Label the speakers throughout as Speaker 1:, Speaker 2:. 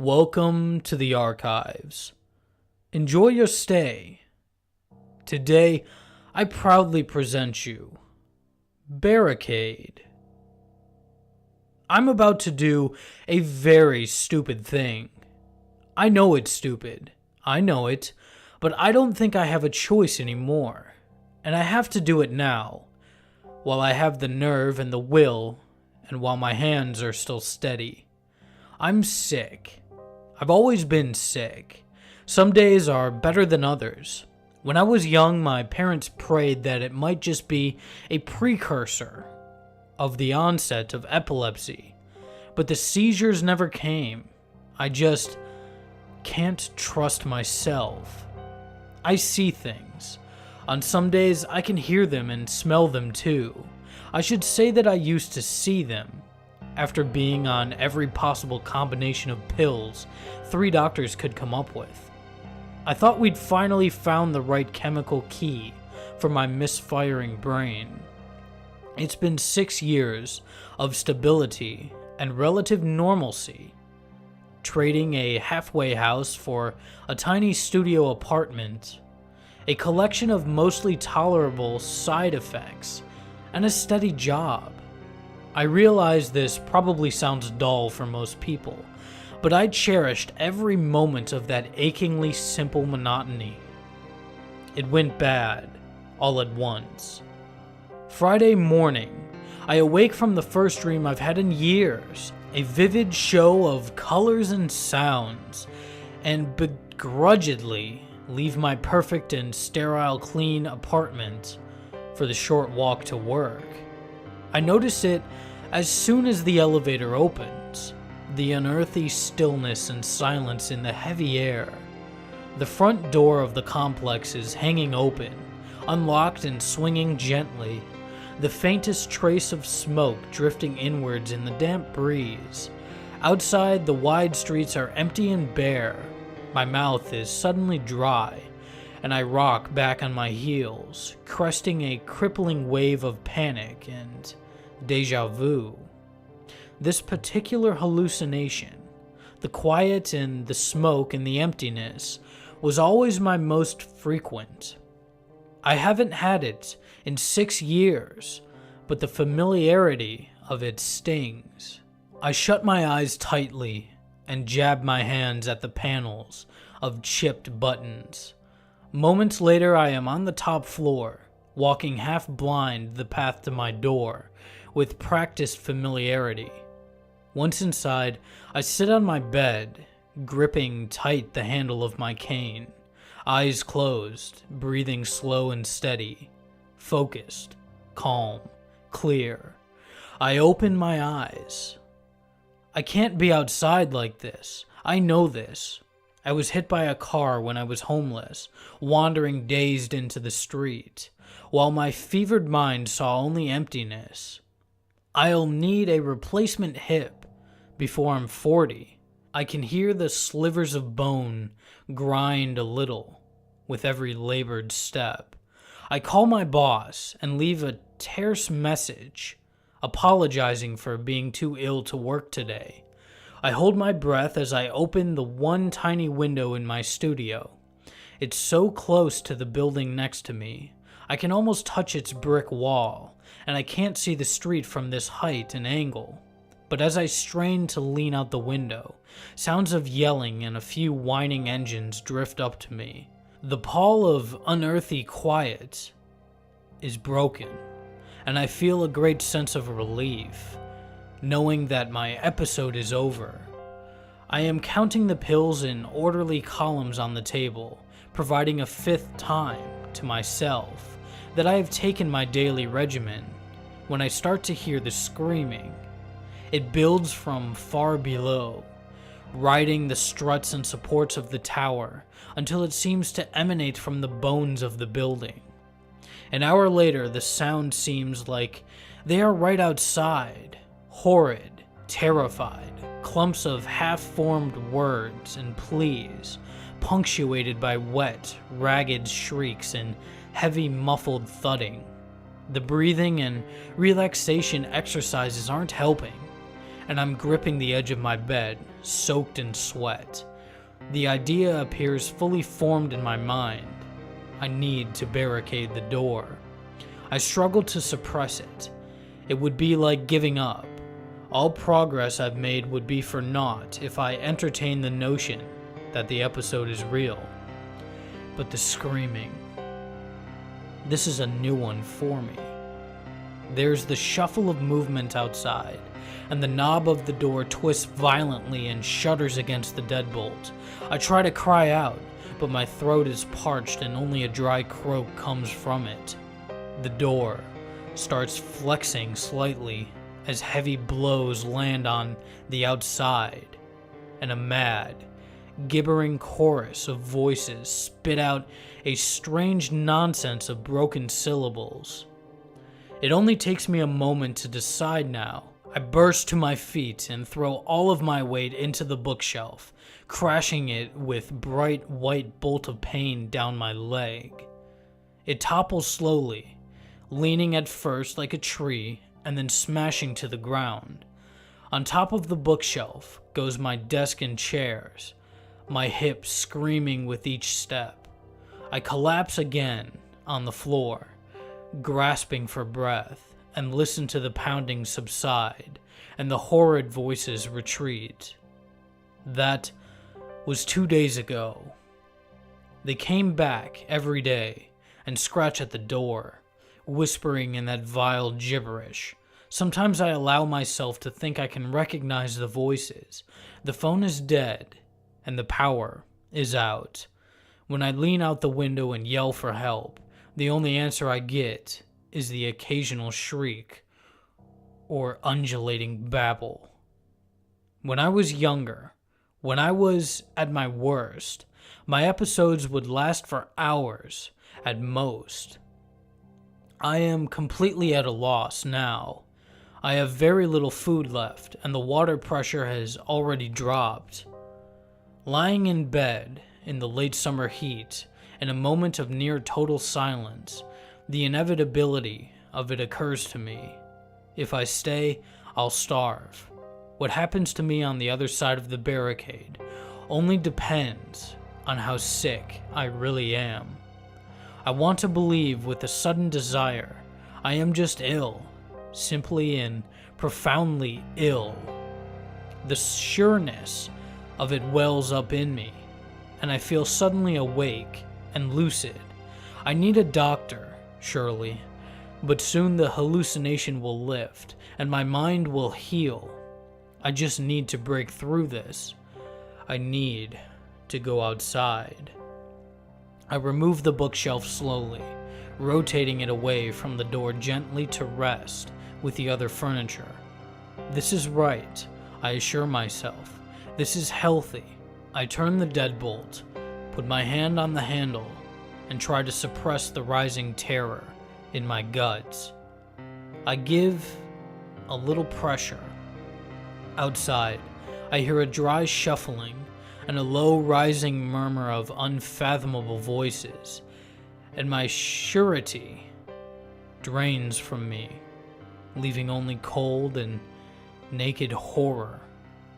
Speaker 1: Welcome to the archives. Enjoy your stay. Today, I proudly present you Barricade. I'm about to do a very stupid thing. I know it's stupid. I know it, but I don't think I have a choice anymore. And I have to do it now, while I have the nerve and the will, and while my hands are still steady. I'm sick. I've always been sick. Some days are better than others. When I was young, my parents prayed that it might just be a precursor of the onset of epilepsy, but the seizures never came. I just can't trust myself. I see things. On some days, I can hear them and smell them too. I should say that I used to see them. After being on every possible combination of pills 3 doctors could come up with. I thought we'd finally found the right chemical key for my misfiring brain. It's been 6 years of stability and relative normalcy, trading a halfway house for a tiny studio apartment, a collection of mostly tolerable side effects, and a steady job. I realize this probably sounds dull for most people, but I cherished every moment of that achingly simple monotony. It went bad, all at once. Friday morning, I awake from the first dream I've had in years, a vivid show of colors and sounds, and begrudgingly leave my perfect and sterile clean apartment for the short walk to work. I notice it as soon as the elevator opens, the unearthly stillness and silence in the heavy air. The front door of the complex is hanging open, unlocked and swinging gently, the faintest trace of smoke drifting inwards in the damp breeze. Outside, the wide streets are empty and bare. My mouth is suddenly dry, and I rock back on my heels, cresting a crippling wave of panic and déjà vu. This particular hallucination, the quiet and the smoke and the emptiness, was always my most frequent. I haven't had it in 6 years, but the familiarity of it stings. I shut my eyes tightly and jab my hands at the panels of chipped buttons. Moments later, I am on the top floor, walking half blind the path to my door with practiced familiarity. Once inside, I sit on my bed, gripping tight the handle of my cane, eyes closed, breathing slow and steady, focused, calm, clear. I open my eyes. I can't be outside like this. I know this. I was hit by a car when I was homeless, wandering dazed into the street, while my fevered mind saw only emptiness. I'll need a replacement hip before I'm 40. I can hear the slivers of bone grind a little with every labored step. I call my boss and leave a terse message, apologizing for being too ill to work today. I hold my breath as I open the one tiny window in my studio. It's so close to the building next to me, I can almost touch its brick wall, and I can't see the street from this height and angle. But as I strain to lean out the window, sounds of yelling and a few whining engines drift up to me. The pall of unearthly quiet is broken, and I feel a great sense of relief, knowing that my episode is over. I am counting the pills in orderly columns on the table, providing a 5th time to myself that I have taken my daily regimen, when I start to hear the screaming. It builds from far below, riding the struts and supports of the tower until it seems to emanate from the bones of the building. An hour later, the sound seems like they are right outside, horrid, terrified, clumps of half-formed words and pleas, punctuated by wet, ragged shrieks and heavy, muffled thudding. The breathing and relaxation exercises aren't helping, and I'm gripping the edge of my bed, soaked in sweat. The idea appears fully formed in my mind. I need to barricade the door. I struggle to suppress it. It would be like giving up. All progress I've made would be for naught if I entertain the notion that the episode is real. But the screaming, this is a new one for me. There's the shuffle of movement outside, and the knob of the door twists violently and shudders against the deadbolt. I try to cry out, but my throat is parched and only a dry croak comes from it. The door starts flexing slightly as heavy blows land on the outside, and a mad, gibbering chorus of voices spit out a strange nonsense of broken syllables. It only takes me a moment to decide now. I burst to my feet and throw all of my weight into the bookshelf, crashing it with bright white bolt of pain down my leg. It topples slowly, leaning at first like a tree and then smashing to the ground. On top of the bookshelf goes my desk and chairs, my hips screaming with each step. I collapse again on the floor, grasping for breath, and listen to the pounding subside and the horrid voices retreat. That was 2 days ago. They came back every day and scratch at the door, whispering in that vile gibberish. Sometimes I allow myself to think I can recognize the voices. The phone is dead, and the power is out. When I lean out the window and yell for help, the only answer I get is the occasional shriek or undulating babble. When I was younger, when I was at my worst, my episodes would last for hours at most. I am completely at a loss now. I have very little food left, and the water pressure has already dropped. Lying in bed in the late summer heat, in a moment of near total silence, the inevitability of it occurs to me. If I stay, I'll starve. What happens to me on the other side of the barricade only depends on how sick I really am. I want to believe with a sudden desire I am just ill, simply and profoundly ill. The sureness of it wells up in me, and I feel suddenly awake and lucid. I need a doctor, surely, but soon the hallucination will lift, and my mind will heal. I just need to break through this. I need to go outside. I remove the bookshelf slowly, rotating it away from the door gently to rest with the other furniture. This is right, I assure myself. This is healthy. I turn the deadbolt, put my hand on the handle, and try to suppress the rising terror in my guts. I give a little pressure. Outside, I hear a dry shuffling and a low rising murmur of unfathomable voices, and my surety drains from me, leaving only cold and naked horror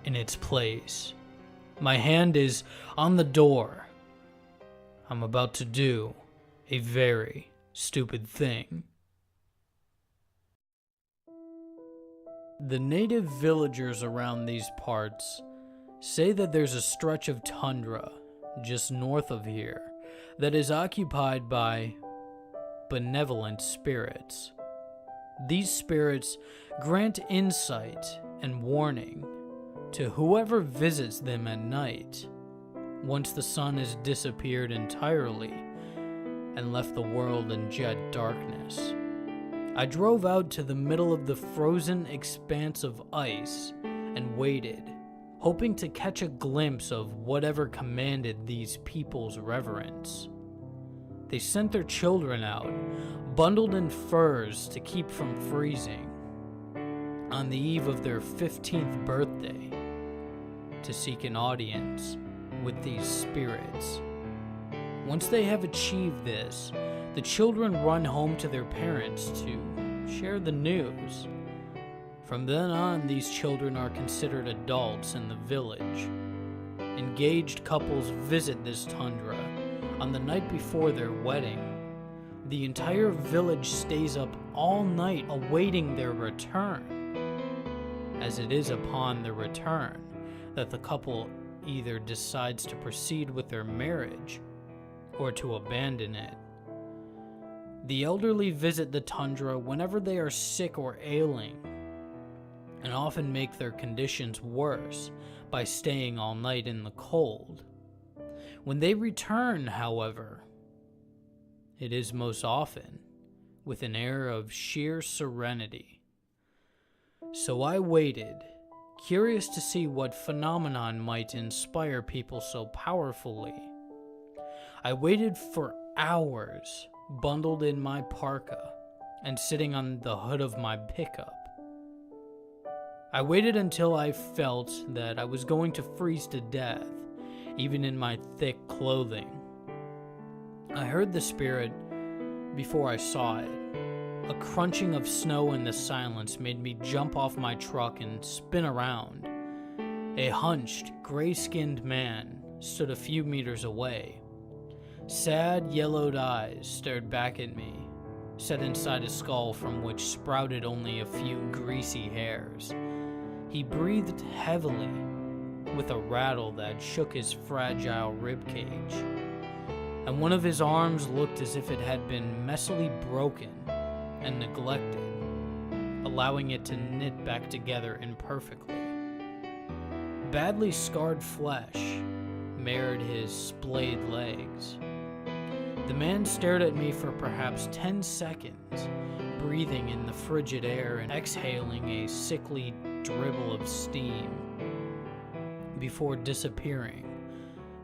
Speaker 1: in its place. My hand is on the door. I'm about to do a very stupid thing. The native villagers around these parts say that there's a stretch of tundra just north of here that is occupied by benevolent spirits. These spirits grant insight and warning to whoever visits them at night, once the sun has disappeared entirely and left the world in jet darkness. I drove out to the middle of the frozen expanse of ice and waited, hoping to catch a glimpse of whatever commanded these people's reverence. They sent their children out, bundled in furs to keep from freezing, on the eve of their 15th birthday, to seek an audience with these spirits. Once they have achieved this, the children run home to their parents to share the news. From then on, these children are considered adults in the village. Engaged couples visit this tundra on the night before their wedding. The entire village stays up all night awaiting their return, as it is upon their return that the couple either decides to proceed with their marriage or to abandon it. The elderly visit the tundra whenever they are sick or ailing, and often make their conditions worse by staying all night in the cold. When they return, however, it is most often with an air of sheer serenity. So I waited, curious to see what phenomenon might inspire people so powerfully. I waited for hours, bundled in my parka and sitting on the hood of my pickup. I waited until I felt that I was going to freeze to death, even in my thick clothing. I heard the spirit before I saw it. A crunching of snow in the silence made me jump off my truck and spin around. A hunched, gray-skinned man stood a few meters away. Sad, yellowed eyes stared back at me, set inside a skull from which sprouted only a few greasy hairs. He breathed heavily, with a rattle that shook his fragile ribcage, and one of his arms looked as if it had been messily broken and neglected, allowing it to knit back together imperfectly. Badly scarred flesh marred his splayed legs. The man stared at me for perhaps 10 seconds, breathing in the frigid air and exhaling a sickly dribble of steam, before disappearing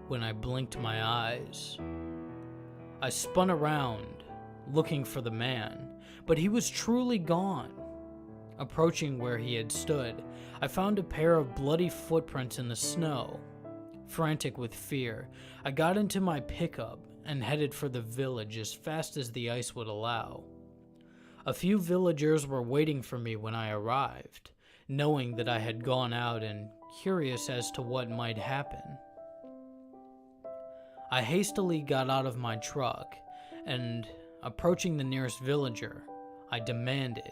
Speaker 1: when I blinked my eyes. I spun around, looking for the man, but he was truly gone. Approaching where he had stood, I found a pair of bloody footprints in the snow. Frantic with fear, I got into my pickup and headed for the village as fast as the ice would allow. A few villagers were waiting for me when I arrived, knowing that I had gone out and curious as to what might happen. I hastily got out of my truck and, approaching the nearest villager, I demanded,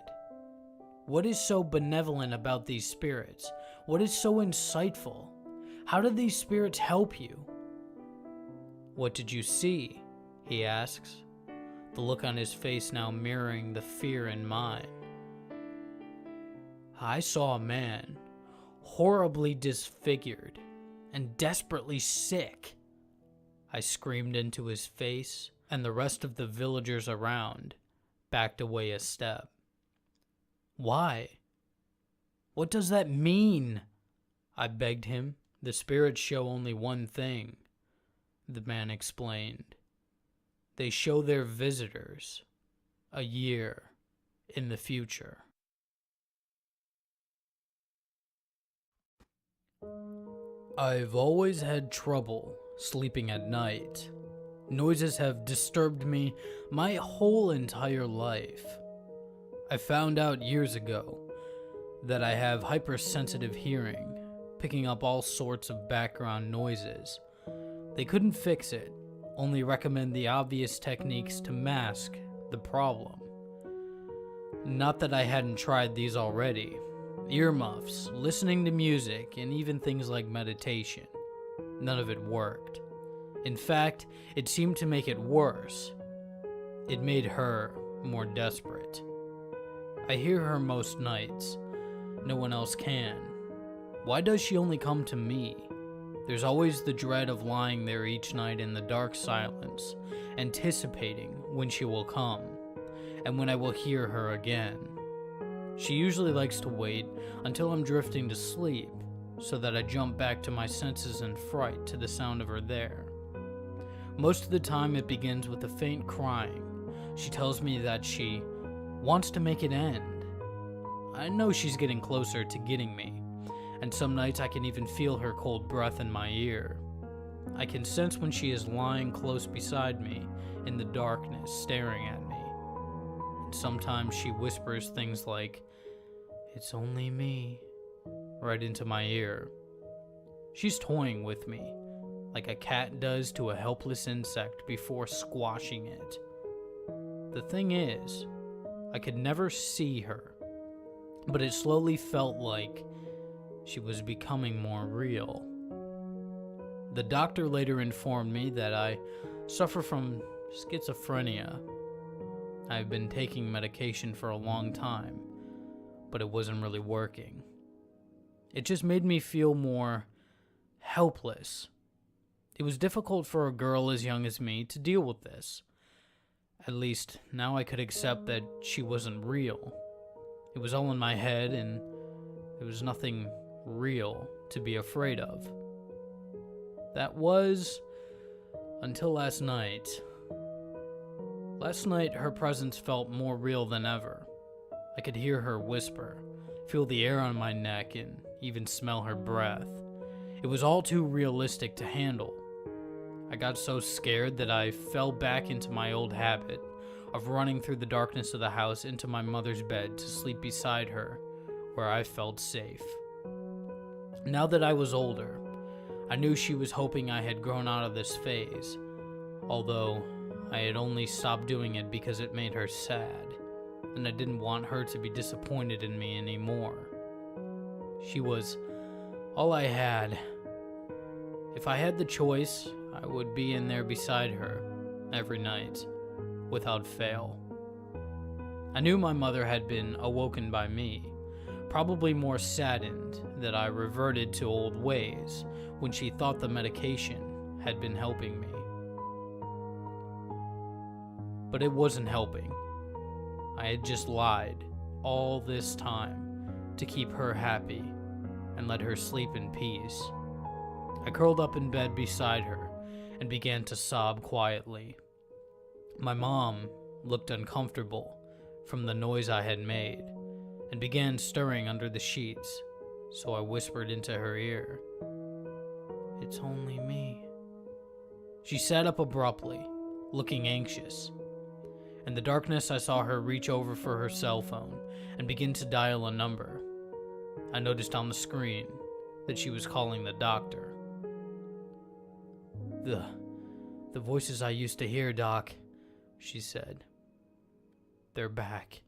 Speaker 1: "What is so benevolent about these spirits? What is so insightful? How do these spirits help you?" "What did you see?" he asks, the look on his face now mirroring the fear in mine. "I saw a man, horribly disfigured and desperately sick." I screamed into his face, and the rest of the villagers around backed away a step. "Why? What does that mean?" I begged him. "The spirits show only one thing," the man explained. "They show their visitors a year in the future." I've always had trouble sleeping at night. Noises have disturbed me my whole entire life. I found out years ago that I have hypersensitive hearing, picking up all sorts of background noises. They couldn't fix it, only recommend the obvious techniques to mask the problem. Not that I hadn't tried these already. Earmuffs, listening to music, and even things like meditation. None of it worked. In fact, it seemed to make it worse. It made her more desperate. I hear her most nights. No one else can. Why does she only come to me? There's always the dread of lying there each night in the dark silence, anticipating when she will come, and when I will hear her again. She usually likes to wait until I'm drifting to sleep, so that I jump back to my senses in fright to the sound of her there. Most of the time it begins with a faint crying. She tells me that she wants to make it end. I know she's getting closer to getting me, and some nights I can even feel her cold breath in my ear. I can sense when she is lying close beside me in the darkness, staring at me. And sometimes she whispers things like, "It's only me," right into my ear. She's toying with me, like a cat does to a helpless insect before squashing it. The thing is, I could never see her, but it slowly felt like she was becoming more real. The doctor later informed me that I suffer from schizophrenia. I've been taking medication for a long time, but it wasn't really working. It just made me feel more helpless. It was difficult for a girl as young as me to deal with this. At least now I could accept that she wasn't real. It was all in my head, and there was nothing real to be afraid of. That was until last night. Last night, her presence felt more real than ever. I could hear her whisper, feel the air on my neck, and even smell her breath. It was all too realistic to handle. I got so scared that I fell back into my old habit of running through the darkness of the house into my mother's bed to sleep beside her, where I felt safe. Now that I was older, I knew she was hoping I had grown out of this phase, although I had only stopped doing it because it made her sad, and I didn't want her to be disappointed in me anymore. She was all I had. If I had the choice, I would be in there beside her every night, without fail. I knew my mother had been awoken by me, probably more saddened that I reverted to old ways when she thought the medication had been helping me. But it wasn't helping. I had just lied all this time to keep her happy and let her sleep in peace. I curled up in bed beside her and began to sob quietly. My mom looked uncomfortable from the noise I had made and began stirring under the sheets, so I whispered into her ear, "It's only me." She sat up abruptly, looking anxious. In the darkness, I saw her reach over for her cell phone and begin to dial a number. I noticed on the screen that she was calling the doctor. The voices I used to hear, Doc," she said. "They're back."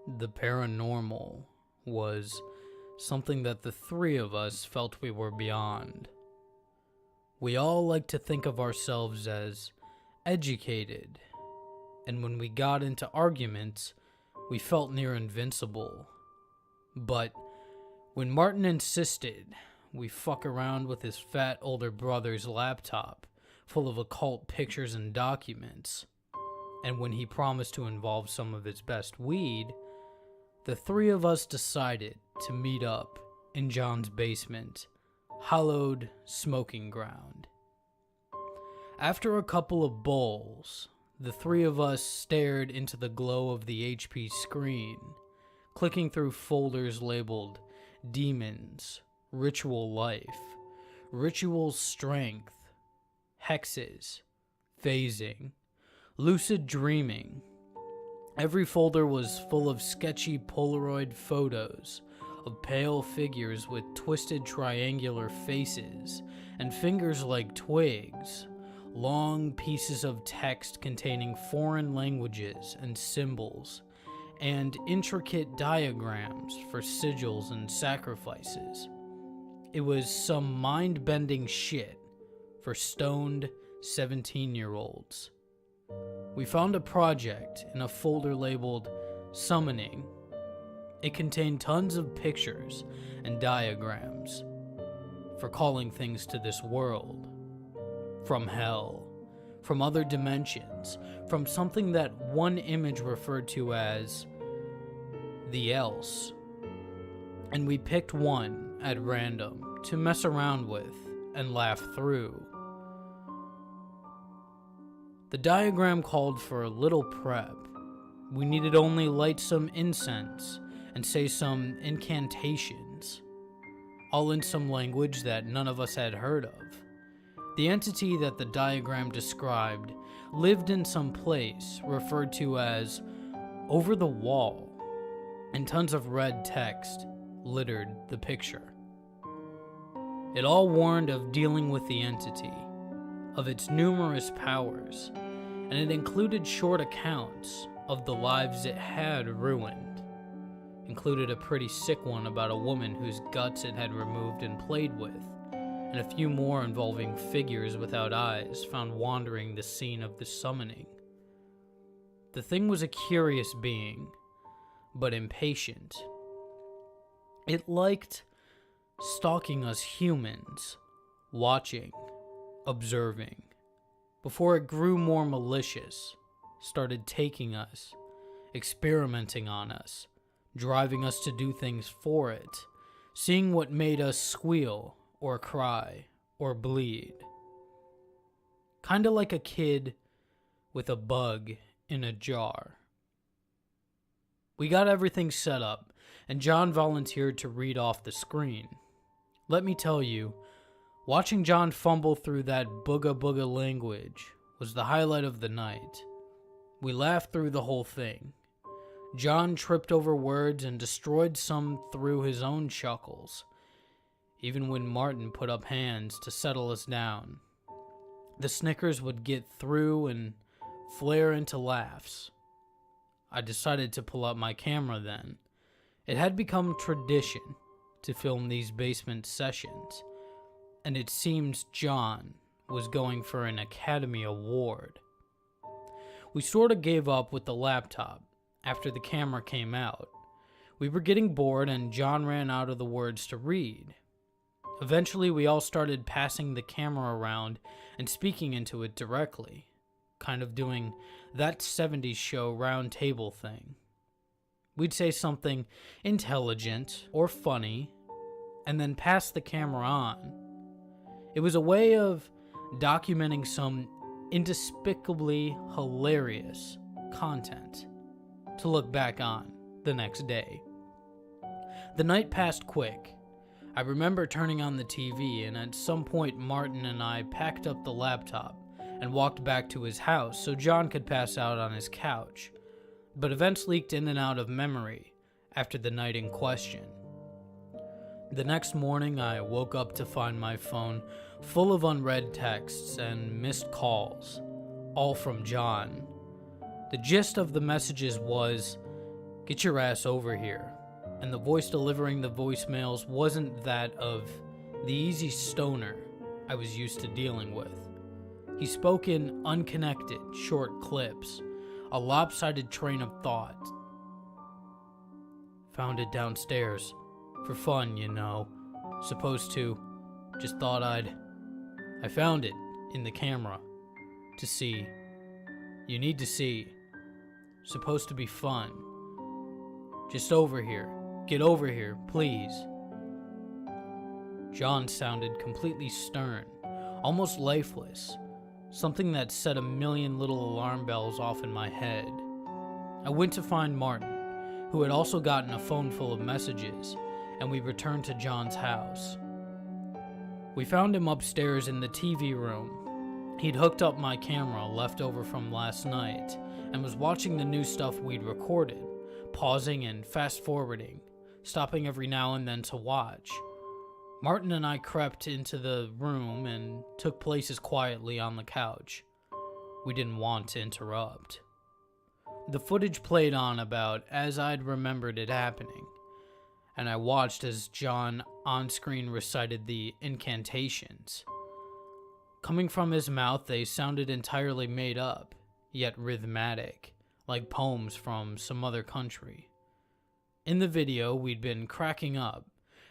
Speaker 1: The paranormal was something that the three of us felt we were beyond. We all like to think of ourselves as educated, and when we got into arguments, we felt near invincible. But when Martin insisted we fuck around with his fat older brother's laptop full of occult pictures and documents, and when he promised to involve some of his best weed, the three of us decided to meet up in John's basement, hallowed smoking ground. After a couple of bowls, the three of us stared into the glow of the HP screen, clicking through folders labeled Demons, Ritual Life, Ritual Strength, Hexes, Phasing, Lucid Dreaming. Every folder was full of sketchy Polaroid photos of pale figures with twisted triangular faces and fingers like twigs, long pieces of text containing foreign languages and symbols, and intricate diagrams for sigils and sacrifices. It was some mind-bending shit for stoned 17-year-olds. We found a project in a folder labeled Summoning. It contained tons of pictures and diagrams for calling things to this world. From hell, from other dimensions, from something that one image referred to as the else. And we picked one at random to mess around with and laugh through. The diagram called for a little prep. We needed only light some incense and say some incantations, all in some language that none of us had heard of. The entity that the diagram described lived in some place referred to as over the wall, and tons of red text littered the picture. It all warned of dealing with the entity, of its numerous powers, and it included short accounts of the lives it had ruined. Included a pretty sick one about a woman whose guts it had removed and played with, and a few more involving figures without eyes found wandering the scene of the summoning. The thing was a curious being, but impatient. It liked stalking us humans, watching, observing, before it grew more malicious, started taking us, experimenting on us, driving us to do things for it, seeing what made us squeal or cry or bleed. Kinda like a kid with a bug in a jar. We got everything set up, and John volunteered to read off the screen. Let me tell you, watching John fumble through that booga booga language was the highlight of the night. We laughed through the whole thing. John tripped over words and destroyed some through his own chuckles, even when Martin put up hands to settle us down. The snickers would get through and flare into laughs. I decided to pull out my camera then. It had become tradition to film these basement sessions, and it seems John was going for an Academy Award. We sort of gave up with the laptop after the camera came out. We were getting bored and John ran out of the words to read. Eventually we all started passing the camera around and speaking into it directly, kind of doing that 70s show round table thing. We'd say something intelligent or funny and then pass the camera on. It was a way of documenting some indespicably hilarious content to look back on the next day. The night passed quick. I remember turning on the TV, and at some point Martin and I packed up the laptop and walked back to his house so John could pass out on his couch, but events leaked in and out of memory after the night in question. The next morning I woke up to find my phone full of unread texts and missed calls, all from John. The gist of the messages was, "Get your ass over here," and the voice delivering the voicemails wasn't that of the easy stoner I was used to dealing with. He spoke in unconnected, short clips, a lopsided train of thought. "Found it downstairs. For fun, you know. Supposed to. Just thought I found it in the camera. To see. You need to see. Supposed to be fun. Just over here. Get over here, please." John sounded completely stern, almost lifeless, something that set a million little alarm bells off in my head. I went to find Martin, who had also gotten a phone full of messages, and we returned to John's house. We found him upstairs in the TV room. He'd hooked up my camera left over from last night and was watching the new stuff we'd recorded, pausing and fast-forwarding, stopping every now and then to watch. Martin and I crept into the room and took places quietly on the couch. We didn't want to interrupt. The footage played on about as I'd remembered it happening, and I watched as John on-screen recited the incantations. Coming from his mouth, they sounded entirely made up, yet rhythmic, like poems from some other country. In the video, we'd been cracking up,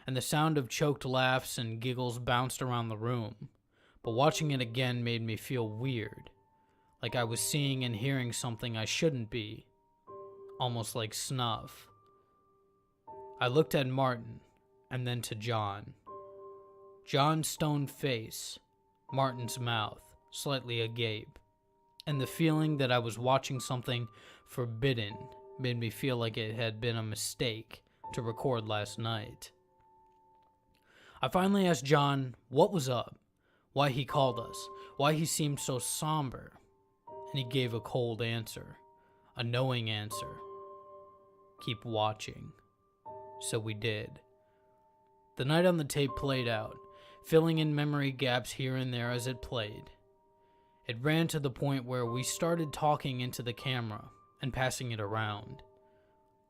Speaker 1: and the sound of choked laughs and giggles bounced around the room, but watching it again made me feel weird, like I was seeing and hearing something I shouldn't be, almost like snuff. I looked at Martin, and then to John. John's stone face, Martin's mouth, slightly agape, and the feeling that I was watching something forbidden made me feel like it had been a mistake to record last night. I finally asked John what was up, why he called us, why he seemed so somber, and he gave a cold answer, a knowing answer. Keep watching. So we did. The night on the tape played out, filling in memory gaps here and there as it played. It ran to the point where we started talking into the camera and passing it around.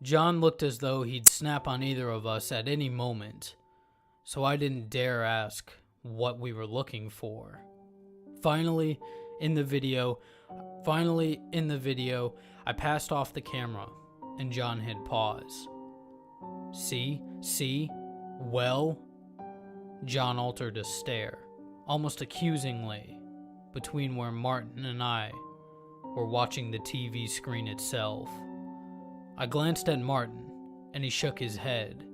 Speaker 1: John looked as though he'd snap on either of us at any moment, so I didn't dare ask what we were looking for. Finally, in the video, I passed off the camera, and John hit pause. See? Well? John altered a stare, almost accusingly, between where Martin and I were watching the TV screen itself. I glanced at Martin, and he shook his head.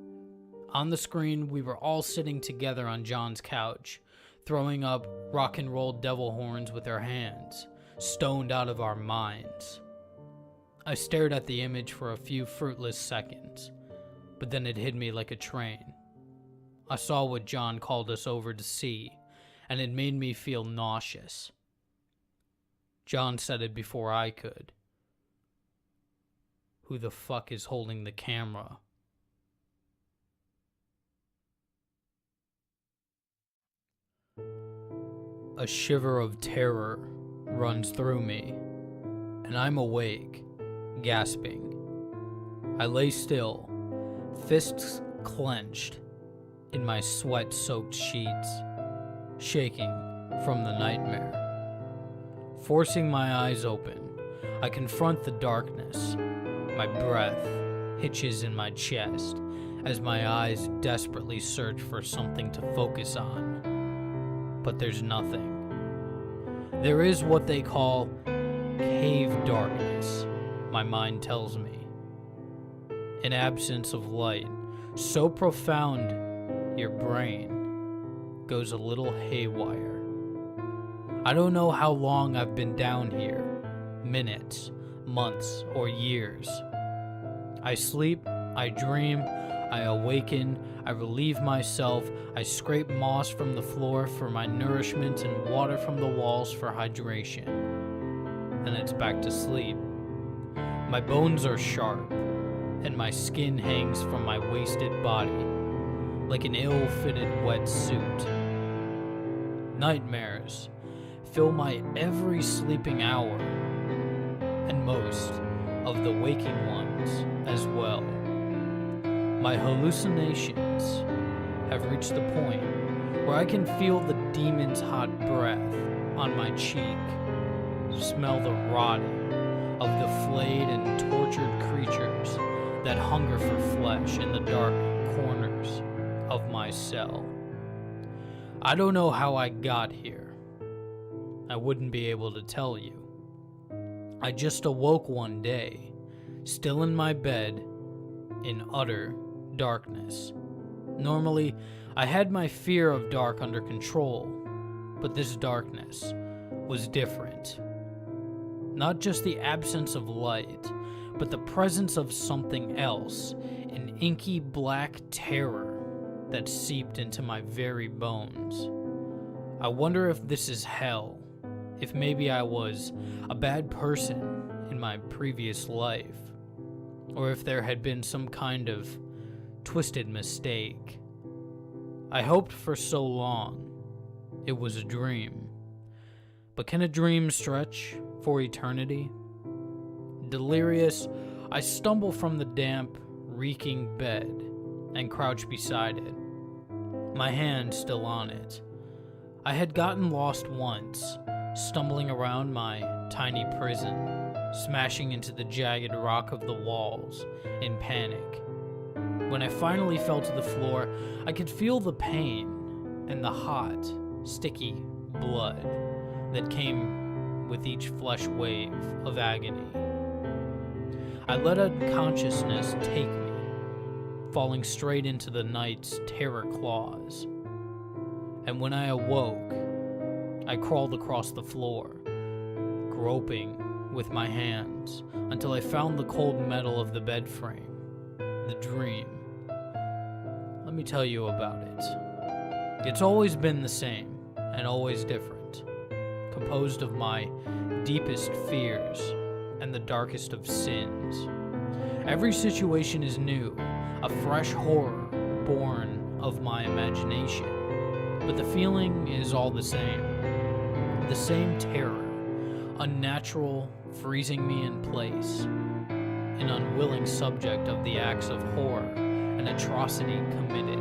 Speaker 1: On the screen, we were all sitting together on John's couch, throwing up rock and roll devil horns with our hands, stoned out of our minds. I stared at the image for a few fruitless seconds, but then it hit me like a train. I saw what John called us over to see, and it made me feel nauseous. John said it before I could. Who the fuck is holding the camera? A shiver of terror runs through me, and I'm awake, gasping. I lay still, fists clenched, in my sweat-soaked sheets, shaking from the nightmare. Forcing my eyes open, I confront the darkness. My breath hitches in my chest as my eyes desperately search for something to focus on. But there's nothing. There is what they call cave darkness, my mind tells me. An absence of light so profound your brain goes a little haywire. I don't know how long I've been down here, minutes, months, or years. I sleep, I dream, I awaken, I relieve myself, I scrape moss from the floor for my nourishment and water from the walls for hydration. Then it's back to sleep. My bones are sharp, and my skin hangs from my wasted body like an ill-fitted wetsuit. Nightmares fill my every sleeping hour, and most of the waking ones as well. My hallucinations have reached the point where I can feel the demon's hot breath on my cheek, smell the rotting of the flayed and tortured creatures that hunger for flesh in the dark corners of my cell. I don't know how I got here. I wouldn't be able to tell you. I just awoke one day, still in my bed, in utter darkness. Normally, I had my fear of dark under control, but this darkness was different. Not just the absence of light, but the presence of something else, an inky black terror that seeped into my very bones. I wonder if this is hell, if maybe I was a bad person in my previous life, or if there had been some kind of twisted mistake. I hoped for so long it was a dream, but can a dream stretch for eternity? Delirious, I stumble from the damp, reeking bed and crouch beside it, my hand still on it. I had gotten lost once, stumbling around my tiny prison, smashing into the jagged rock of the walls in panic. When I finally fell to the floor, I could feel the pain and the hot, sticky blood that came with each flesh wave of agony. I let unconsciousness take me, falling straight into the night's terror claws. And when I awoke, I crawled across the floor, groping with my hands until I found the cold metal of the bed frame, the dream. Let me tell you about it. It's always been the same and always different, composed of my deepest fears and the darkest of sins. Every situation is new, a fresh horror born of my imagination, but the feeling is all the same. The same terror, unnatural, freezing me in place, an unwilling subject of the acts of horror and atrocity committed.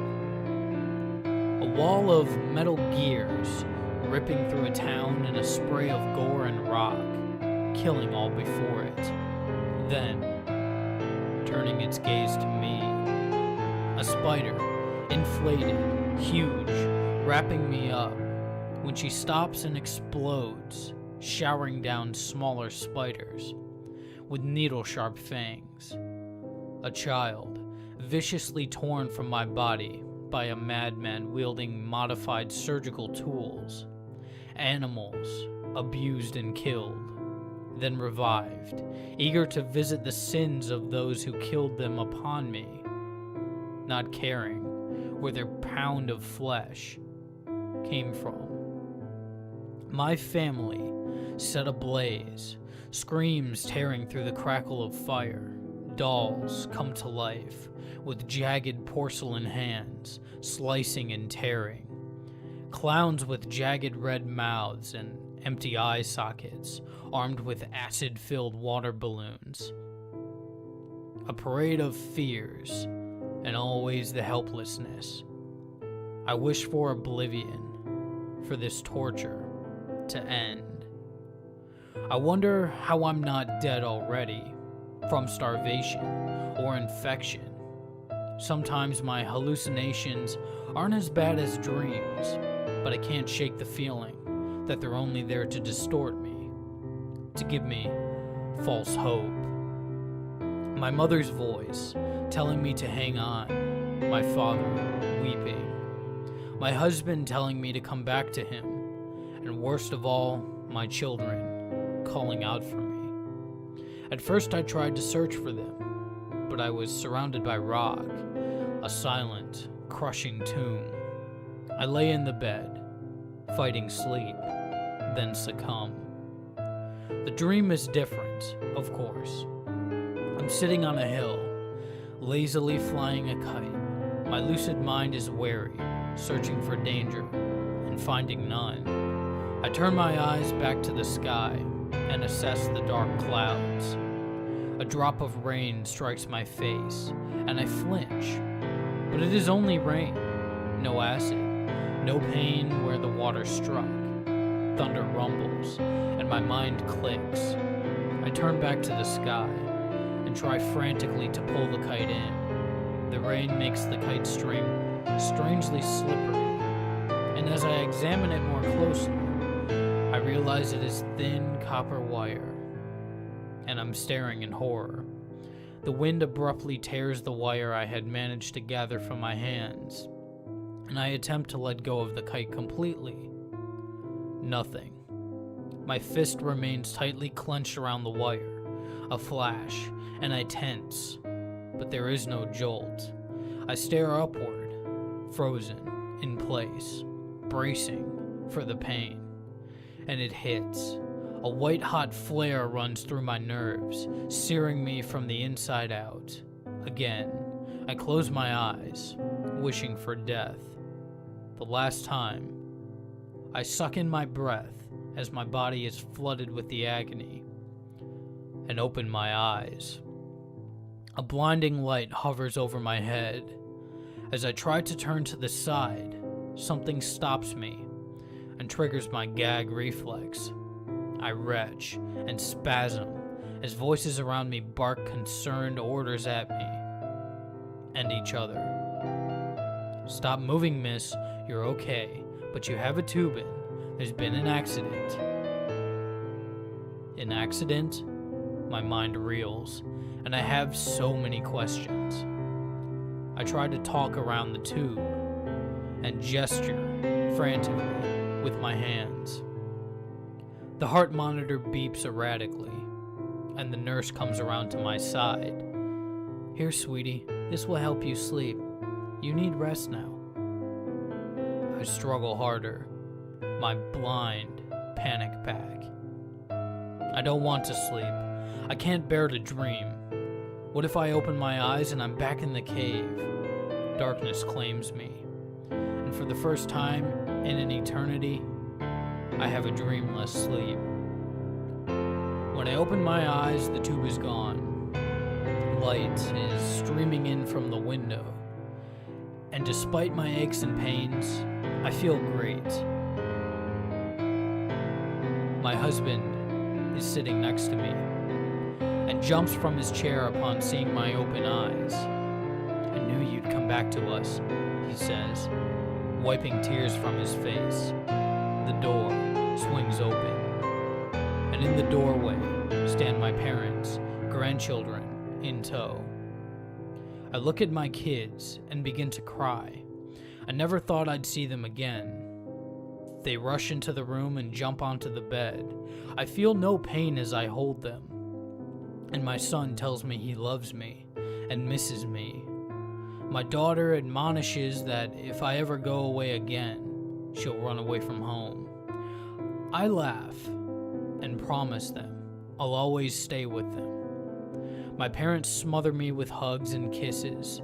Speaker 1: A wall of metal gears ripping through a town in a spray of gore and rock, killing all before it. Then, turning its gaze to me, a spider, inflated, huge, wrapping me up, when she stops and explodes, showering down smaller spiders with needle-sharp fangs. A child, viciously torn from my body by a madman wielding modified surgical tools. Animals, abused and killed, then revived, eager to visit the sins of those who killed them upon me, not caring where their pound of flesh came from. My family set ablaze, screams tearing through the crackle of fire, dolls come to life with jagged porcelain hands, slicing and tearing, clowns with jagged red mouths and empty eye sockets, armed with acid-filled water balloons. A parade of fears, and always the helplessness. I wish for oblivion, for this torture to end. I wonder how I'm not dead already, from starvation or infection. Sometimes my hallucinations aren't as bad as dreams, but I can't shake the feeling that they're only there to distort me, to give me false hope. My mother's voice telling me to hang on, my father weeping, my husband telling me to come back to him, and worst of all, my children calling out for me. At first I tried to search for them, but I was surrounded by rock, a silent, crushing tomb. I lay in the bed, fighting sleep, then succumb. The dream is different, of course. I'm sitting on a hill, lazily flying a kite. My lucid mind is wary, searching for danger, and finding none. I turn my eyes back to the sky and assess the dark clouds. A drop of rain strikes my face, and I flinch. But it is only rain, no acid, no pain where the water struck. Thunder rumbles, and my mind clicks. I turn back to the sky and try frantically to pull the kite in. The rain makes the kite string strangely slippery, and as I examine it more closely, I realize it is thin copper wire, and I'm staring in horror. The wind abruptly tears the wire I had managed to gather from my hands, and I attempt to let go of the kite completely. Nothing. My fist remains tightly clenched around the wire. A flash, and I tense, but there is no jolt. I stare upward, frozen in place, bracing for the pain. And it hits. A white-hot flare runs through my nerves, searing me from the inside out. Again, I close my eyes, wishing for death. The last time, I suck in my breath as my body is flooded with the agony, and open my eyes. A blinding light hovers over my head. As I try to turn to the side, something stops me and triggers my gag reflex. I retch and spasm as voices around me bark concerned orders at me and each other. Stop moving, miss. You're okay, but you have a tube in. There's been an accident. An accident? My mind reels, and I have so many questions. I try to talk around the tube and gesture frantically with my hands. The heart monitor beeps erratically, and the nurse comes around to my side. Here, sweetie, this will help you sleep. You need rest now. I struggle harder. My blind, panic pack. I don't want to sleep. I can't bear to dream. What if I open my eyes and I'm back in the cave? Darkness claims me. And for the first time in an eternity, I have a dreamless sleep. When I open my eyes, the tube is gone. Light is streaming in from the window. And despite my aches and pains, I feel great. My husband is sitting next to me and jumps from his chair upon seeing my open eyes. I knew you'd come back to us, he says, wiping tears from his face. The door swings open, and in the doorway stand my parents, grandchildren in tow. I look at my kids and begin to cry. I never thought I'd see them again. They rush into the room and jump onto the bed. I feel no pain as I hold them. And my son tells me he loves me and misses me. My daughter admonishes that if I ever go away again, she'll run away from home. I laugh and promise them I'll always stay with them. My parents smother me with hugs and kisses,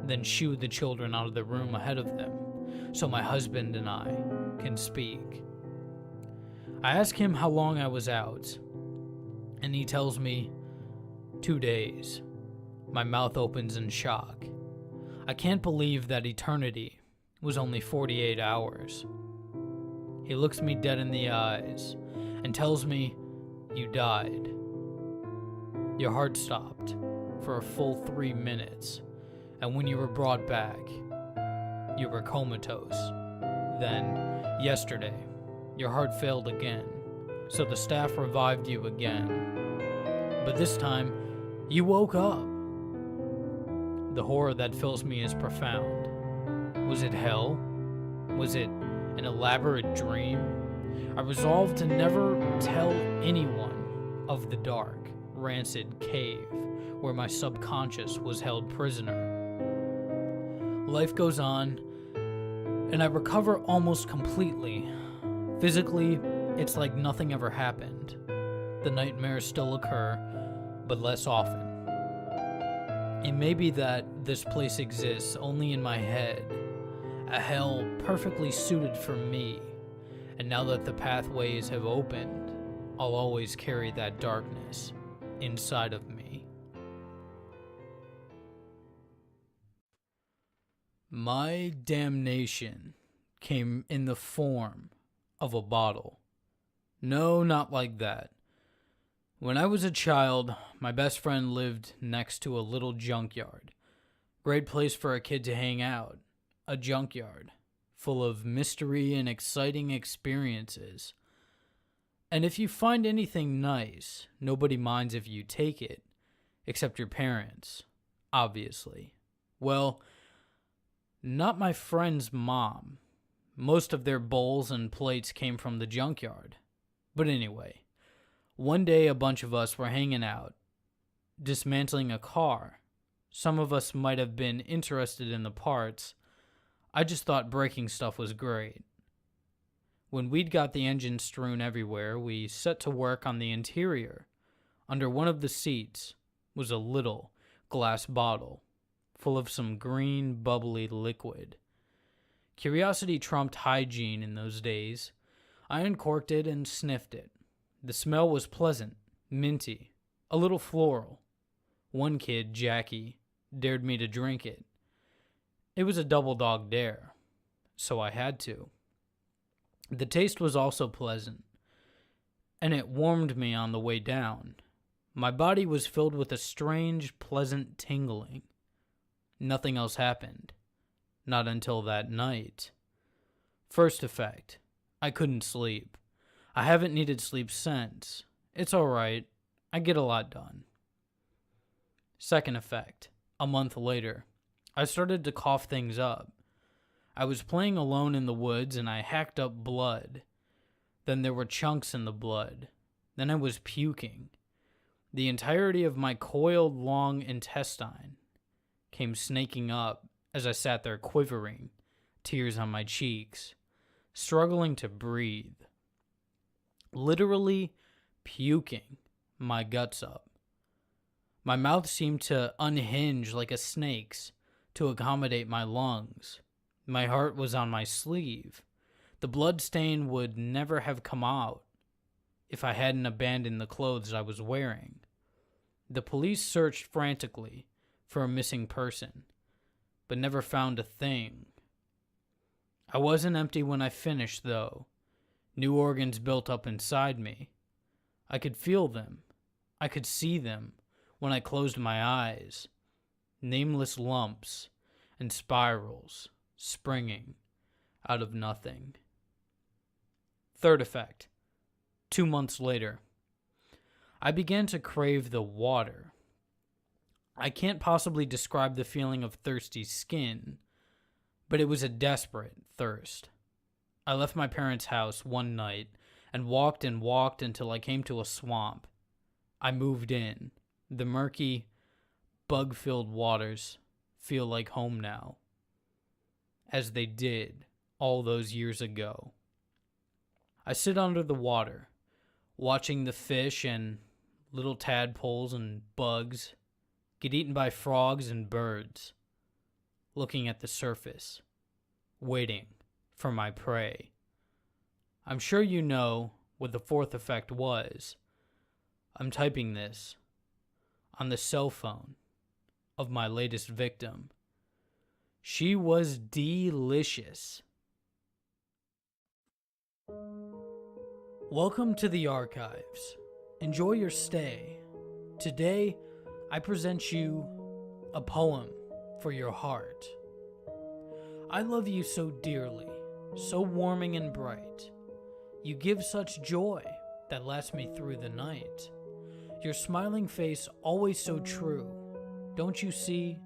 Speaker 1: then shoo the children out of the room ahead of them, so my husband and I can speak. I ask him how long I was out, and he tells me 2 days. My mouth opens in shock. I can't believe that eternity was only 48 hours. He looks me dead in the eyes and tells me, "You died. Your heart stopped for a full 3 minutes, and when you were brought back, you were comatose. Then, yesterday, your heart failed again, so the staff revived you again. But this time, you woke up." The horror that fills me is profound. Was it hell? Was it an elaborate dream? I resolved to never tell anyone of the dark, rancid cave where my subconscious was held prisoner. Life goes on, and I recover almost completely. Physically, it's like nothing ever happened. The nightmares still occur, but less often. It may be that this place exists only in my head, a hell perfectly suited for me, and now that the pathways have opened, I'll always carry that darkness inside of me. My damnation came in the form of a bottle. No, not like that. When I was a child, my best friend lived next to a little junkyard. Great place for a kid to hang out. A junkyard, full of mystery and exciting experiences. And if you find anything nice, nobody minds if you take it, except your parents, obviously. Well, not my friend's mom. Most of their bowls and plates came from the junkyard. But anyway, one day a bunch of us were hanging out, dismantling a car. Some of us might have been interested in the parts. I just thought breaking stuff was great. When we'd got the engine strewn everywhere, we set to work on the interior. Under one of the seats was a little glass bottle full of some green, bubbly liquid. Curiosity trumped hygiene in those days. I uncorked it and sniffed it. The smell was pleasant, minty, a little floral. One kid, Jackie, dared me to drink it. It was a double dog dare, so I had to. The taste was also pleasant, and it warmed me on the way down. My body was filled with a strange, pleasant tingling. Nothing else happened. Not until that night. First effect, I couldn't sleep. I haven't needed sleep since. It's alright. I get a lot done. Second effect, a month later, I started to cough things up. I was playing alone in the woods and I hacked up blood. Then there were chunks in the blood. Then I was puking. The entirety of my coiled long intestine came snaking up as I sat there quivering, tears on my cheeks, struggling to breathe. literally puking my guts up. My mouth seemed to unhinge like a snake's to accommodate my lungs. My heart was on my sleeve. The blood stain would never have come out if I hadn't abandoned the clothes I was wearing. The police searched frantically for a missing person, but never found a thing. I wasn't empty when I finished, though. New organs built up inside me. I could feel them. I could see them when I closed my eyes. Nameless lumps and spirals springing out of nothing. Third effect. 2 months later, I began to crave the water. I can't possibly describe the feeling of thirsty skin, but it was a desperate thirst. I left my parents' house one night and walked until I came to a swamp. I moved in. The murky, bug-filled waters feel like home now, as they did all those years ago. I sit under the water, watching the fish and little tadpoles and bugs get eaten by frogs and birds, looking at the surface, waiting for my prey. I'm sure you know what the fourth effect was. I'm typing this on the cell phone of my latest victim. She was delicious. Welcome to the archives. Enjoy your stay. Today, I present you a poem for your heart. I love you so dearly, so warming and bright. You give such joy that lasts me through the night. Your smiling face always so true. Don't you see?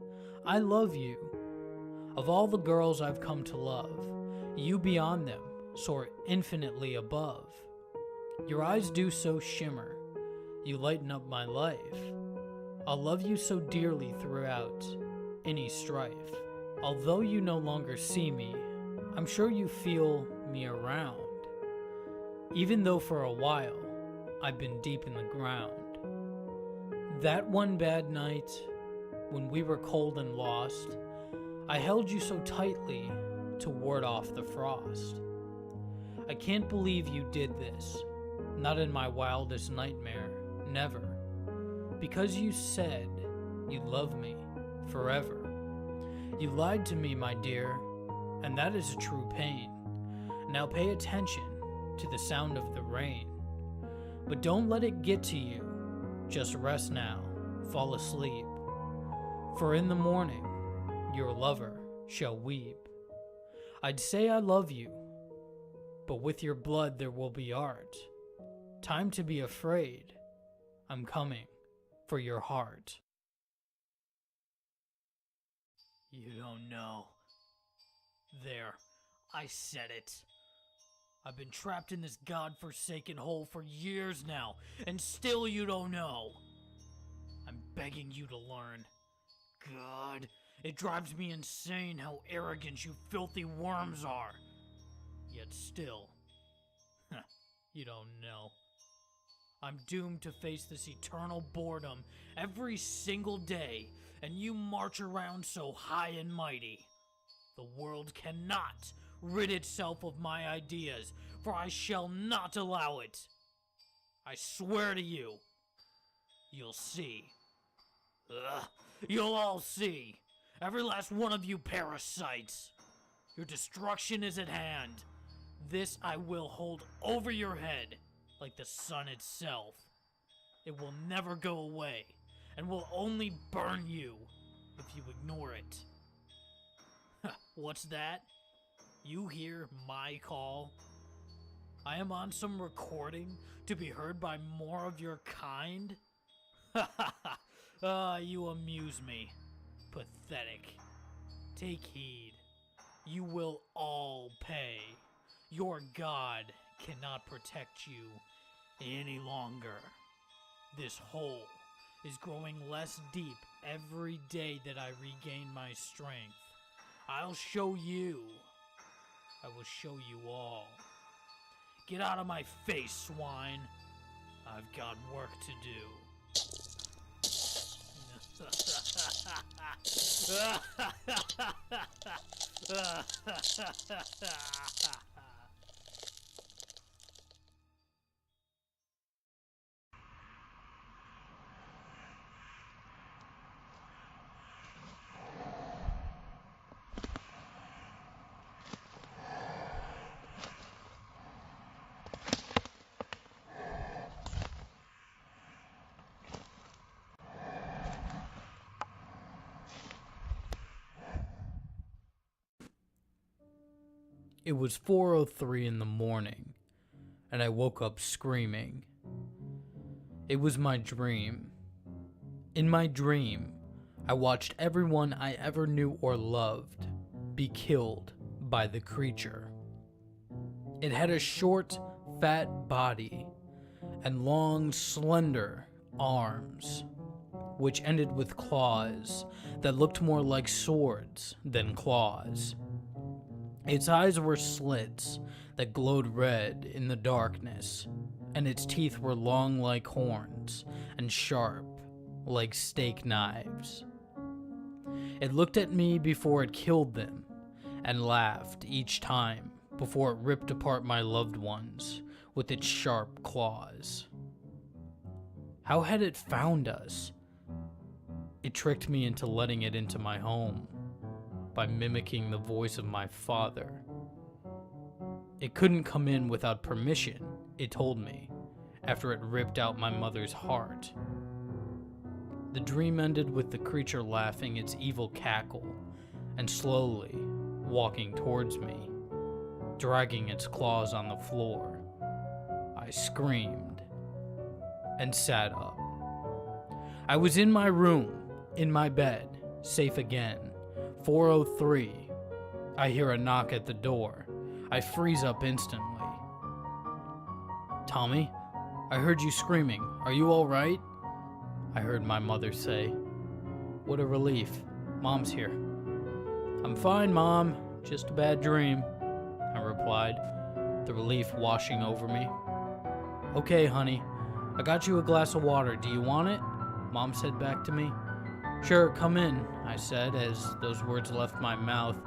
Speaker 1: I love you. Of all the girls I've come to love, you beyond them soar infinitely above. Your eyes do so shimmer. You lighten up my life. I'll love you so dearly throughout any strife. Although you no longer see me, I'm sure you feel me around. Even though for a while, I've been deep in the ground. That one bad night, when we were cold and lost, I held you so tightly to ward off the frost. I can't believe you did this, not in my wildest nightmare, never. Because you said you'd love me forever. You lied to me, my dear, and that is a true pain. Now pay attention to the sound of the rain. But don't let it get to you. Just rest now, fall asleep. For in the morning, your lover shall weep. I'd say I love you, but with your blood there will be art. Time to be afraid. I'm coming for your heart. You don't know. There, I said it. I've been trapped in this godforsaken hole for years now, and still you don't know. I'm begging you to learn. God, it drives me insane how arrogant you filthy worms are. Yet still, you don't know. I'm doomed to face this eternal boredom every single day, and you march around so high and mighty. The world cannot rid itself of my ideas, for I shall not allow it. I swear to you, you'll see. Ugh, you'll all see. Every last one of you parasites. Your destruction is at hand. This I will hold over your head like the sun itself. It will never go away and will only burn you if you ignore it. What's that? You hear my call? I am on some recording to be heard by more of your kind? You amuse me. Pathetic. Take heed. You will all pay. Your God cannot protect you any longer. This hole is growing less deep every day that I regain my strength. I'll show you. I will show you all. Get out of my face, swine. I've got work to do. It was 4:03 in the morning, and I woke up screaming. It was my dream. In my dream, I watched everyone I ever knew or loved be killed by the creature. It had a short, fat body and long, slender arms, which ended with claws that looked more like swords than claws. Its eyes were slits that glowed red in the darkness, and its teeth were long like horns and sharp like steak knives. It looked at me before it killed them and laughed each time before it ripped apart my loved ones with its sharp claws. How had it found us? It tricked me into letting it into my home by mimicking the voice of my father. It couldn't come in without permission, it told me, after it ripped out my mother's heart. The dream ended with the creature laughing its evil cackle and slowly walking towards me, dragging its claws on the floor. I screamed and sat up. I was in my room, in my bed, safe again. 4:03. I hear a knock at the door. I freeze up instantly. Tommy, I heard you screaming. Are you all right? I heard my mother say. What a relief. Mom's here. I'm fine, Mom. Just a bad dream, I replied, the relief washing over me. Okay, honey. I got you a glass of water. Do you want it? Mom said back to me. Sure, come in, I said as those words left my mouth.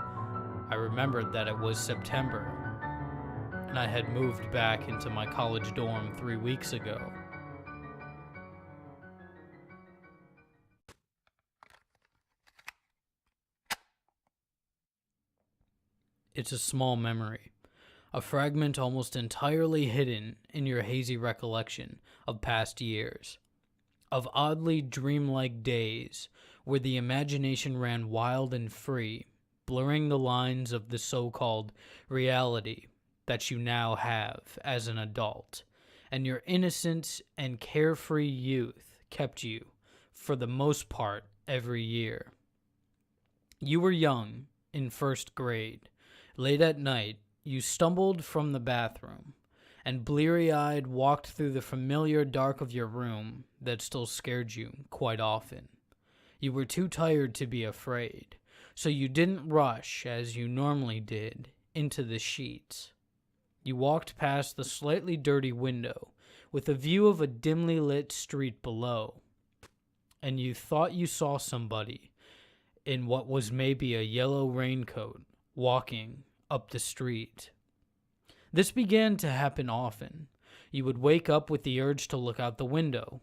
Speaker 1: I remembered that it was September, and I had moved back into my college dorm 3 weeks ago. It's a small memory, a fragment almost entirely hidden in your hazy recollection of past years, of oddly dreamlike days where the imagination ran wild and free, blurring the lines of the so-called reality that you now have as an adult, and your innocence and carefree youth kept you, for the most part, every year. You were young, in first grade. Late at night, you stumbled from the bathroom, and bleary-eyed walked through the familiar dark of your room that still scared you quite often. You were too tired to be afraid, so you didn't rush, as you normally did, into the sheets. You walked past the slightly dirty window with a view of a dimly lit street below, and you thought you saw somebody in what was maybe a yellow raincoat walking up the street. This began to happen often. You would wake up with the urge to look out the window,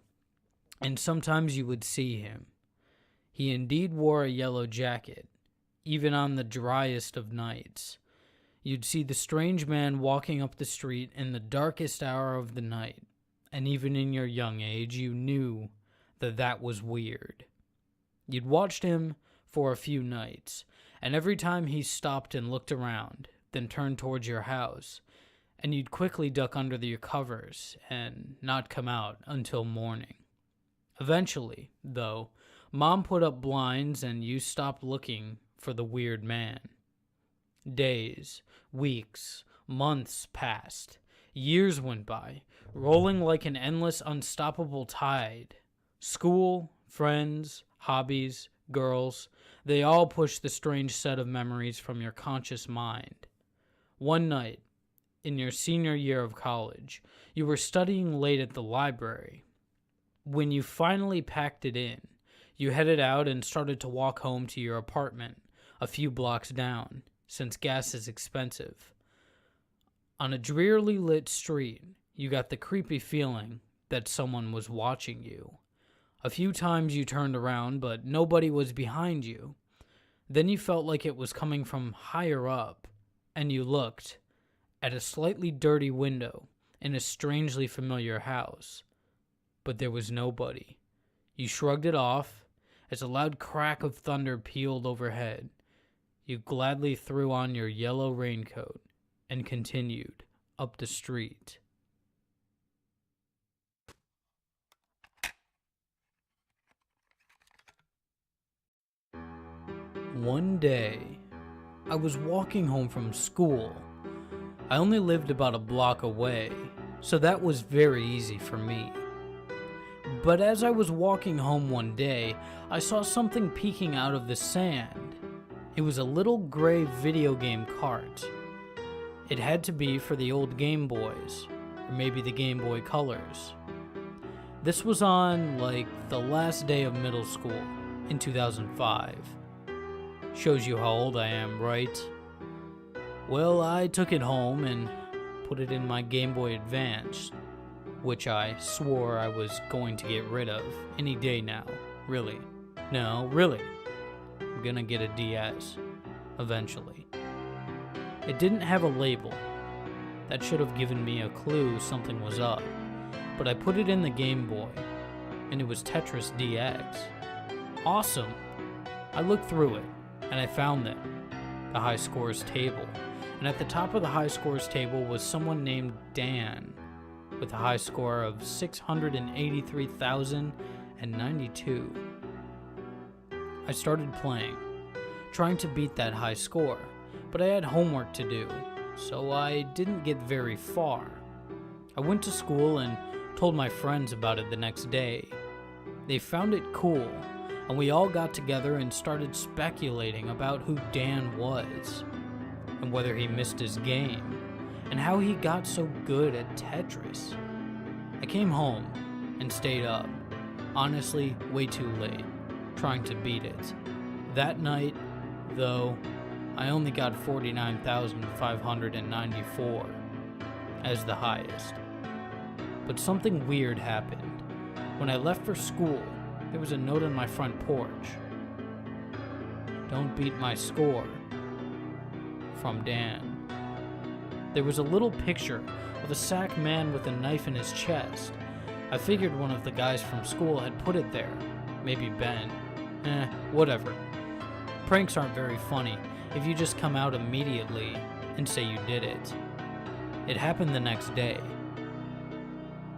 Speaker 1: and sometimes you would see him. He indeed wore a yellow jacket, even on the driest of nights. You'd see the strange man walking up the street in the darkest hour of the night, and even in your young age, you knew that that was weird. You'd watched him for a few nights, and every time he stopped and looked around, then turned towards your house, and you'd quickly duck under your covers and not come out until morning. Eventually, though, Mom put up blinds and you stopped looking for the weird man. Days, weeks, months passed. Years went by, rolling like an endless, unstoppable tide. School, friends, hobbies, girls, they all pushed the strange set of memories from your conscious mind. One night, in your senior year of college. You were studying late at the library. When you finally packed it in, you headed out and started to walk home to your apartment, a few blocks down, since gas is expensive. On a drearily lit street, you got the creepy feeling that someone was watching you. A few times you turned around, but nobody was behind you. Then you felt like it was coming from higher up, and you looked at a slightly dirty window in a strangely familiar house. But there was nobody. You shrugged it off as a loud crack of thunder pealed overhead. You gladly threw on your yellow raincoat and continued up the street. One day, I was walking home from school. I only lived about a block away, so that was very easy for me. But as I was walking home one day, I saw something peeking out of the sand. It was a little gray video game cart. It had to be for the old Game Boys, or maybe the Game Boy Colors. This was on, the last day of middle school, in 2005. Shows you how old I am, right? Well, I took it home and put it in my Game Boy Advance, which I swore I was going to get rid of any day now. Really. No, really. I'm gonna get a DS. Eventually. It didn't have a label. That should have given me a clue something was up. But I put it in the Game Boy, and it was Tetris DX. Awesome! I looked through it, and I found it. The high scores table. And at the top of the high scores table was someone named Dan, with a high score of 683,092. I started playing, trying to beat that high score, but I had homework to do, so I didn't get very far. I went to school and told my friends about it the next day. They found it cool, and we all got together and started speculating about who Dan was, and whether he missed his game, and how he got so good at Tetris. I came home and stayed up, honestly way too late, trying to beat it. That night, though, I only got 49,594 as the highest. But something weird happened. When I left for school, there was a note on my front porch. Don't beat my score. From Dan. There was a little picture of a sack man with a knife in his chest. I figured one of the guys from school had put it there. Maybe Ben. Whatever. Pranks aren't very funny if you just come out immediately and say you did it. It happened the next day.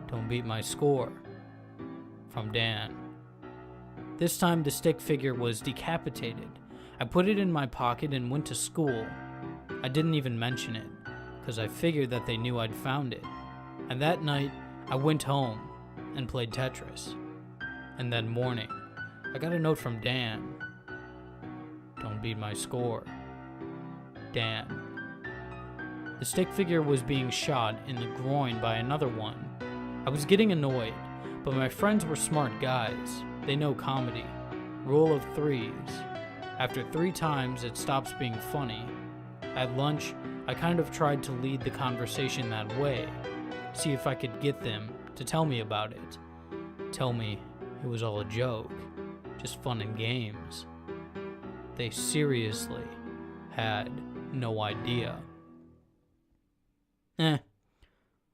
Speaker 1: Don't beat my score. From Dan. This time the stick figure was decapitated. I put it in my pocket and went to school. I didn't even mention it, because I figured that they knew I'd found it. And that night, I went home and played Tetris. And that morning, I got a note from Dan. Don't beat my score. Dan. The stick figure was being shot in the groin by another one. I was getting annoyed, but my friends were smart guys. They know comedy. Rule of threes. After 3 times, it stops being funny. At lunch, I kind of tried to lead the conversation that way, see if I could get them to tell me about it. Tell me it was all a joke, just fun and games. They seriously had no idea.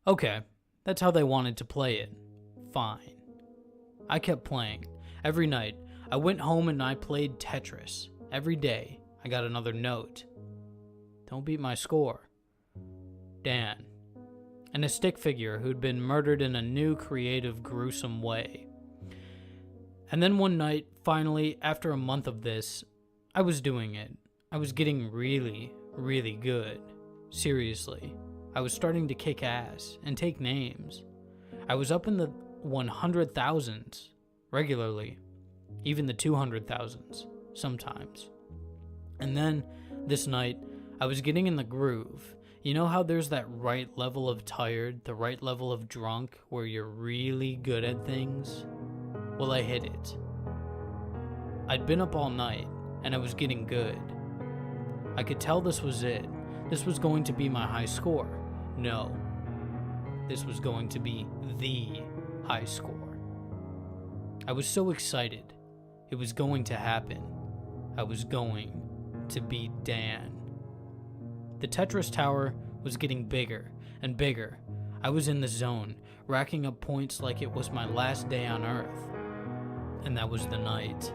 Speaker 1: Okay, that's how they wanted to play it. Fine. I kept playing. Every night, I went home and I played Tetris. Every day, I got another note. Don't beat my score. Dan. And a stick figure who'd been murdered in a new, creative, gruesome way. And then one night, finally, after a month of this, I was doing it. I was getting really, really good. Seriously. I was starting to kick ass and take names. I was up in the 100,000s regularly, even the 200,000s sometimes. And then, this night, I was getting in the groove, You know how there's that right level of tired, the right level of drunk, where you're really good at things? Well, I hit it. I'd been up all night, and I was getting good. I could tell this was it. This was going to be my high score. No. This was going to be the high score. I was so excited. It was going to happen. I was going to beat Dan. The Tetris tower was getting bigger and bigger. I was in the zone, racking up points like it was my last day on Earth. And that was the night.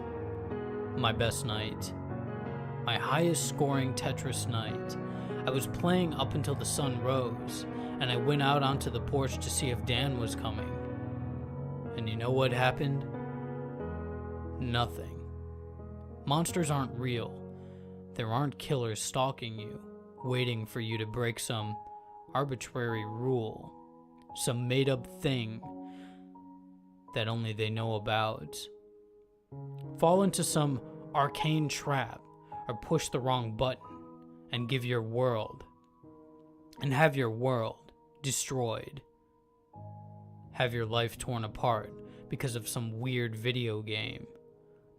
Speaker 1: My best night. My highest scoring Tetris night. I was playing up until the sun rose, and I went out onto the porch to see if Dan was coming. And you know what happened? Nothing. Monsters aren't real. There aren't killers stalking you, waiting for you to break some arbitrary rule, some made-up thing that only they know about. Fall into some arcane trap, or push the wrong button, and have your world destroyed. Have your life torn apart because of some weird video game.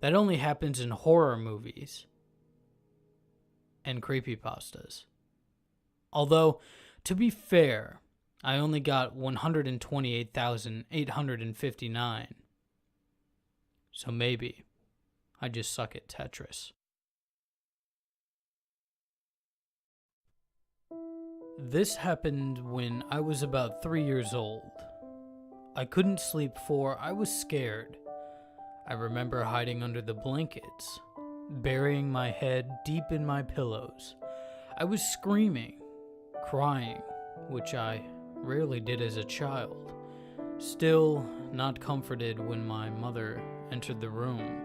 Speaker 1: That only happens in horror movies and creepypastas. Although, to be fair, I only got 128,859. So maybe I just suck at Tetris. This happened when I was about 3 years old. I couldn't sleep for I was scared. I remember hiding under the blankets, burying my head deep in my pillows. I was screaming, crying, which I rarely did as a child. Still not comforted when my mother entered the room.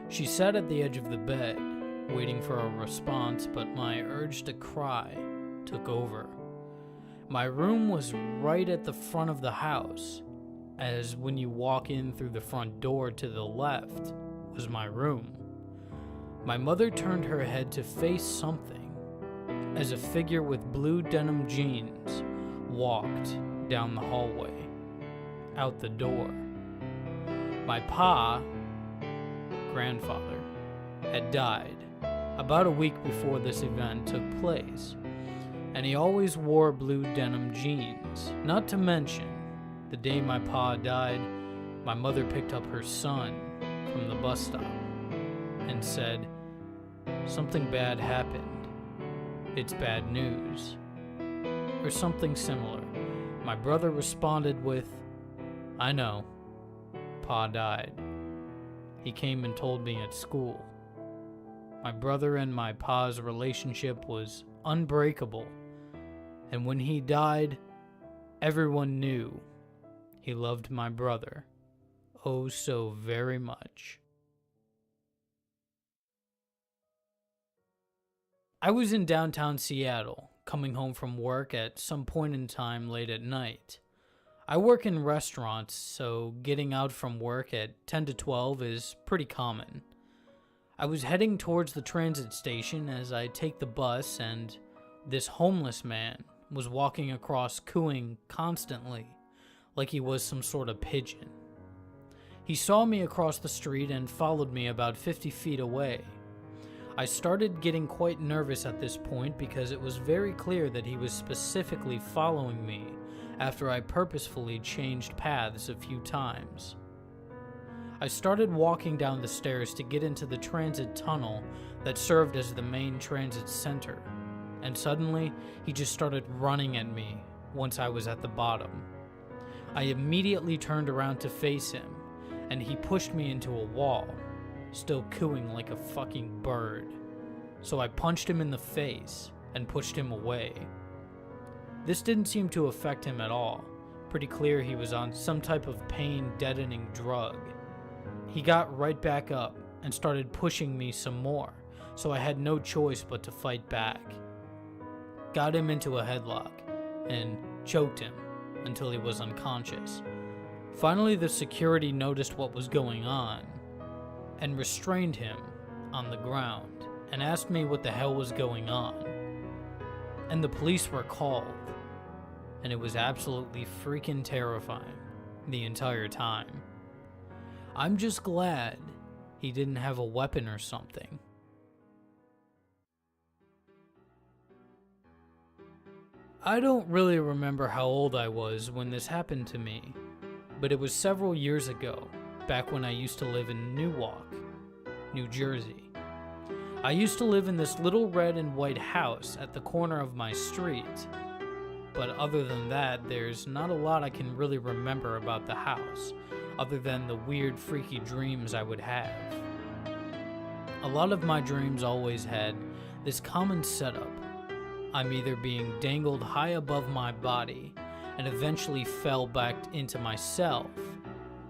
Speaker 1: She sat at the edge of the bed, waiting for a response, but my urge to cry took over. My room was right at the front of the house, as when you walk in through the front door to the left was my room. My mother turned her head to face something, as a figure with blue denim jeans walked down the hallway, out the door. My grandfather, had died about a week before this event took place, and he always wore blue denim jeans. Not to mention, the day my pa died, my mother picked up her son from the bus stop and said, "Something bad happened. It's bad news," or something similar. My brother responded with, "I know, Pa died. He came and told me at school." My brother and my pa's relationship was unbreakable, and when he died, everyone knew he loved my brother oh so very much. I was in downtown Seattle, coming home from work at some point in time late at night. I work in restaurants, so getting out from work at 10 to 12 is pretty common. I was heading towards the transit station as I take the bus, and this homeless man was walking across cooing constantly, like he was some sort of pigeon. He saw me across the street and followed me about 50 feet away. I started getting quite nervous at this point because it was very clear that he was specifically following me after I purposefully changed paths a few times. I started walking down the stairs to get into the transit tunnel that served as the main transit center, and suddenly he just started running at me once I was at the bottom. I immediately turned around to face him, and he pushed me into a wall, still cooing like a fucking bird. So I punched him in the face and pushed him away. This didn't seem to affect him at all. Pretty clear he was on some type of pain-deadening drug. He got right back up and started pushing me some more, so I had no choice but to fight back. Got him into a headlock and choked him until he was unconscious. Finally, the security noticed what was going on and restrained him on the ground and asked me what the hell was going on. and the police were called, and it was absolutely freaking terrifying the entire time. I'm just glad he didn't have a weapon or something. I don't really remember how old I was when this happened to me, but it was several years ago, back when I used to live in Newark, New Jersey. I used to live in this little red and white house at the corner of my street, but other than that, there's not a lot I can really remember about the house, other than the weird, freaky dreams I would have. A lot of my dreams always had this common setup. I'm either being dangled high above my body and eventually fell back into myself,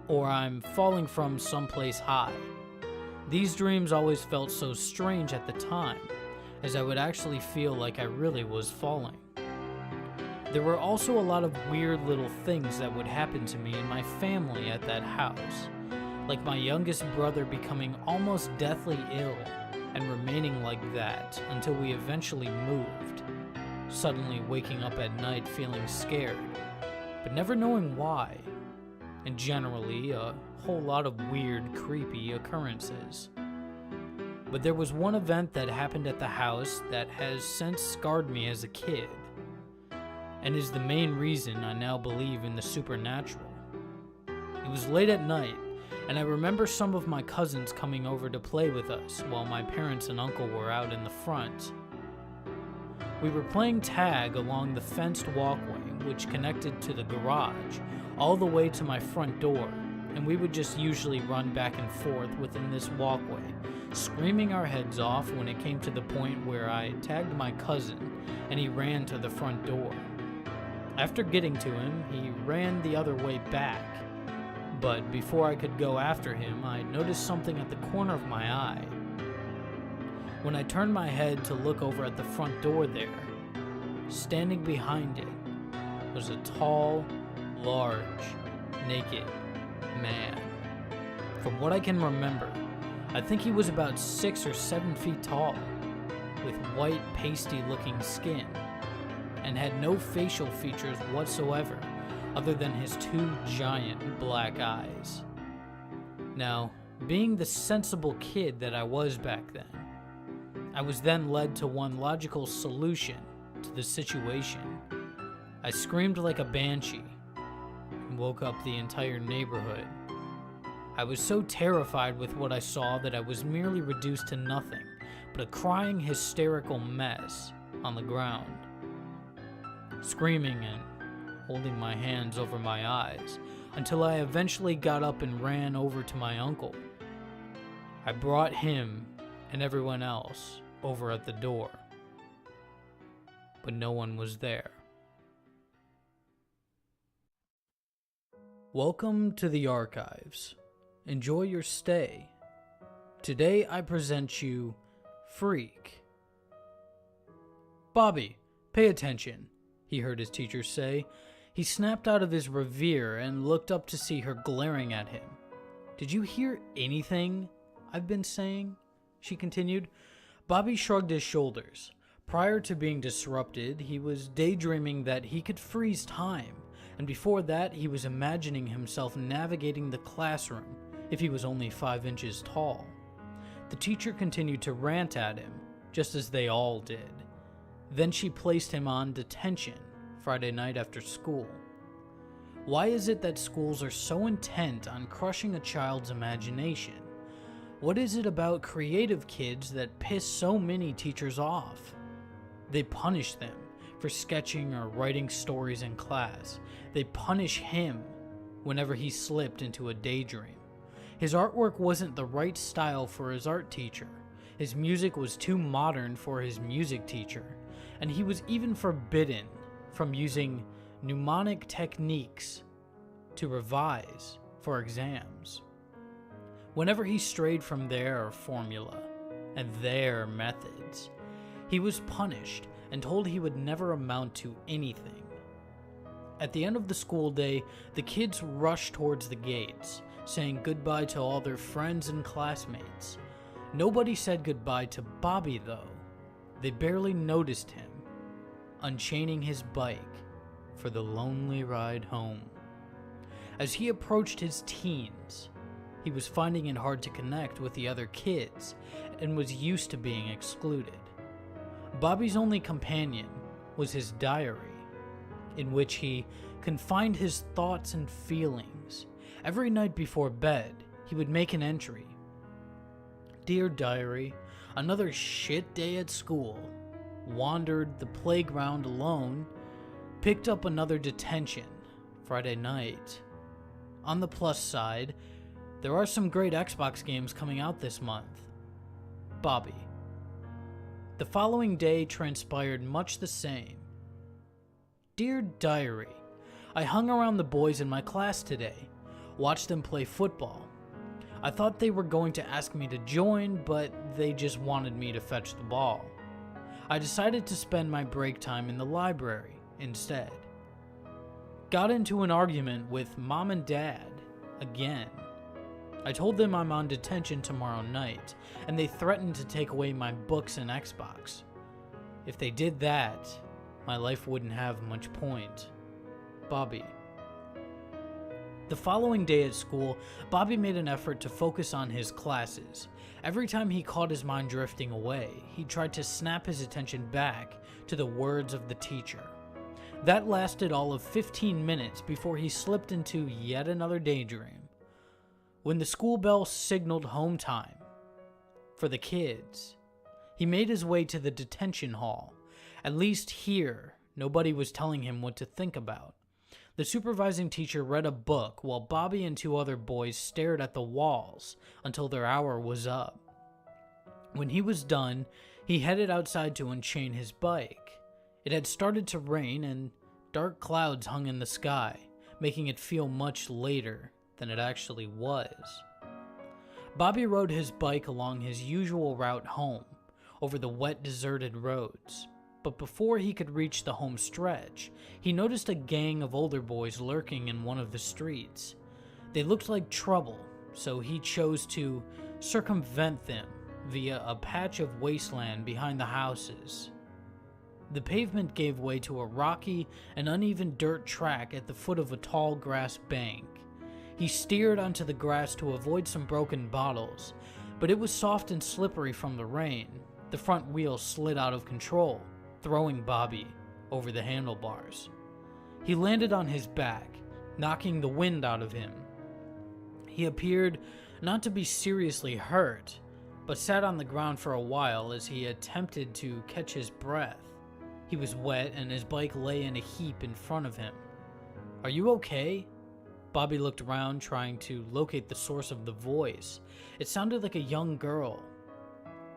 Speaker 1: or I'm falling from someplace high. These dreams always felt so strange at the time, as I would actually feel like I really was falling. There were also a lot of weird little things that would happen to me and my family at that house, like my youngest brother becoming almost deathly ill and remaining like that until we eventually moved, suddenly waking up at night feeling scared, but never knowing why, and generally a whole lot of weird, creepy occurrences. But there was one event that happened at the house that has since scarred me as a kid, and is the main reason I now believe in the supernatural. It was late at night, and I remember some of my cousins coming over to play with us while my parents and uncle were out in the front. We were playing tag along the fenced walkway which connected to the garage all the way to my front door, and we would just usually run back and forth within this walkway, screaming our heads off when it came to the point where I tagged my cousin and he ran to the front door. After getting to him, he ran the other way back, but before I could go after him, I noticed something at the corner of my eye. When I turned my head to look over at the front door there, standing behind it was a tall, large, naked man. From what I can remember, I think he was about 6 or 7 feet tall, with white, pasty-looking skin, and had no facial features whatsoever other than his 2 giant black eyes. Now, being the sensible kid that I was back then, I was then led to one logical solution to the situation. I screamed like a banshee and woke up the entire neighborhood. I was so terrified with what I saw that I was merely reduced to nothing but a crying, hysterical mess on the ground, screaming and holding my hands over my eyes until I eventually got up and ran over to my uncle. I brought him and everyone else over at the door, but no one was there. Welcome to the archives. Enjoy your stay. Today I present you Freak. "Bobby, pay attention," he heard his teacher say. He snapped out of his reverie and looked up to see her glaring at him. "Did you hear anything I've been saying?" she continued. Bobby shrugged his shoulders. Prior to being disrupted, he was daydreaming that he could freeze time, and before that he was imagining himself navigating the classroom if he was only 5 inches tall. The teacher continued to rant at him, just as they all did. Then she placed him on detention Friday night after school. Why is it that schools are so intent on crushing a child's imagination? What is it about creative kids that piss so many teachers off? They punish them for sketching or writing stories in class. They punish him whenever he slipped into a daydream. His artwork wasn't the right style for his art teacher. His music was too modern for his music teacher. And he was even forbidden from using mnemonic techniques to revise for exams. Whenever he strayed from their formula and their methods, he was punished and told he would never amount to anything. At the end of the school day, the kids rushed towards the gates, saying goodbye to all their friends and classmates. Nobody said goodbye to Bobby, though. They barely noticed him. unchaining his bike for the lonely ride home. As he approached his teens, he was finding it hard to connect with the other kids and was used to being excluded. Bobby's only companion was his diary, in which he confined his thoughts and feelings. Every night before bed, he would make an entry. Dear diary, another shit day at school. Wandered the playground alone. Picked up another detention Friday night. On the plus side, there are some great Xbox games coming out this month. Bobby. The following day transpired much the same. Dear diary, I hung around the boys in my class today, watched them play football. I thought they were going to ask me to join, but they just wanted me to fetch the ball. I decided to spend my break time in the library instead. Got into an argument with mom and dad again. I told them I'm on detention tomorrow night, and they threatened to take away my books and Xbox. If they did that, my life wouldn't have much point. Bobby. The following day at school, Bobby made an effort to focus on his classes. Every time he caught his mind drifting away, he tried to snap his attention back to the words of the teacher. That lasted all of 15 minutes before he slipped into yet another daydream. When the school bell signaled home time for the kids, he made his way to the detention hall. At least here, nobody was telling him what to think about. The supervising teacher read a book while Bobby and two other boys stared at the walls until their hour was up. When he was done, he headed outside to unchain his bike. It had started to rain and dark clouds hung in the sky, making it feel much later than it actually was. Bobby rode his bike along his usual route home, over the wet, deserted roads. But before he could reach the home stretch, he noticed a gang of older boys lurking in one of the streets. They looked like trouble, so he chose to circumvent them via a patch of wasteland behind the houses. The pavement gave way to a rocky and uneven dirt track at the foot of a tall grass bank. He steered onto the grass to avoid some broken bottles, but it was soft and slippery from the rain. The front wheel slid out of control, throwing Bobby over the handlebars. He landed on his back, knocking the wind out of him. He appeared not to be seriously hurt, but sat on the ground for a while as he attempted to catch his breath. He was wet and his bike lay in a heap in front of him. Are you okay? Bobby looked around, trying to locate the source of the voice. It sounded like a young girl.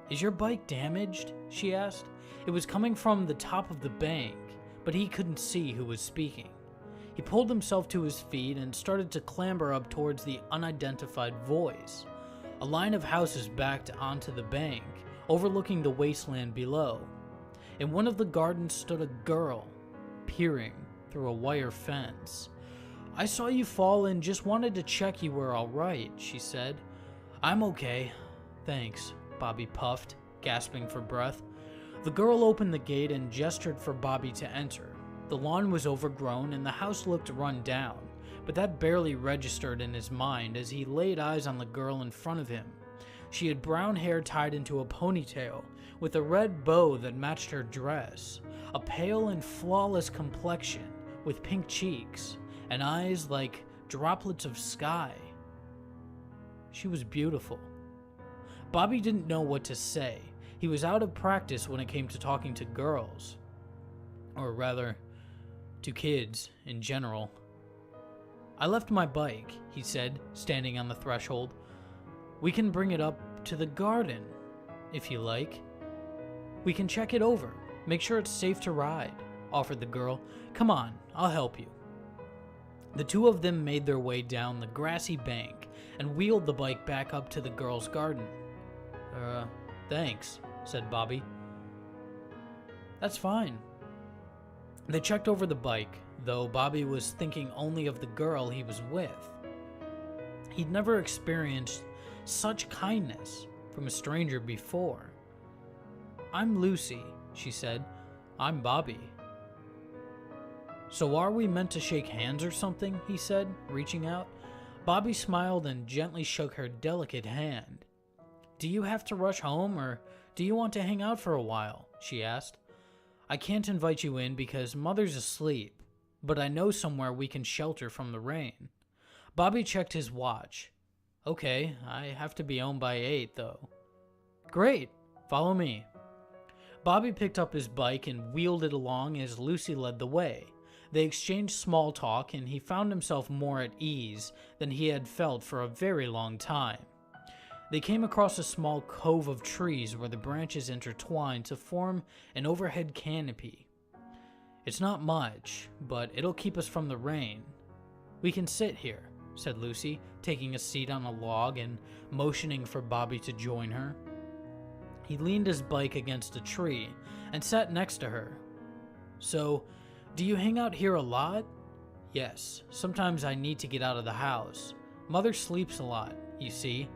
Speaker 1: Is your bike damaged? She asked. It was coming from the top of the bank, but he couldn't see who was speaking. He pulled himself to his feet and started to clamber up towards the unidentified voice. A line of houses backed onto the bank, overlooking the wasteland below. In one of the gardens stood a girl, peering through a wire fence. I saw you fall and just wanted to check you were all right, she said. I'm okay, thanks, Bobby puffed, gasping for breath. The girl opened the gate and gestured for Bobby to enter. The lawn was overgrown and the house looked run down, but that barely registered in his mind as he laid eyes on the girl in front of him. She had brown hair tied into a ponytail, with a red bow that matched her dress, a pale and flawless complexion with pink cheeks, and eyes like droplets of sky. She was beautiful. Bobby didn't know what to say. He was out of practice when it came to talking to girls. Or rather, to kids in general. I left my bike, he said, standing on the threshold. We can bring it up to the garden, if you like. We can check it over, make sure it's safe to ride, offered the girl. Come on, I'll help you. The two of them made their way down the grassy bank and wheeled the bike back up to the girl's garden. Thanks, said Bobby. That's fine. They checked over the bike, though Bobby was thinking only of the girl he was with. He'd never experienced such kindness from a stranger before. I'm Lucy, she said. I'm Bobby. So are we meant to shake hands or something? He said, reaching out. Bobby smiled and gently shook her delicate hand. Do you have to rush home, or do you want to hang out for a while? She asked. I can't invite you in because Mother's asleep, but I know somewhere we can shelter from the rain. Bobby checked his watch. Okay, I have to be home by 8, though. Great, follow me. Bobby picked up his bike and wheeled it along as Lucy led the way. They exchanged small talk, and he found himself more at ease than he had felt for a very long time. They came across a small cove of trees where the branches intertwined to form an overhead canopy. It's not much, but it'll keep us from the rain. We can sit here, said Lucy, taking a seat on a log and motioning for Bobby to join her. He leaned his bike against a tree and sat next to her. So, do you hang out here a lot? Yes, sometimes I need to get out of the house. Mother sleeps a lot, you see.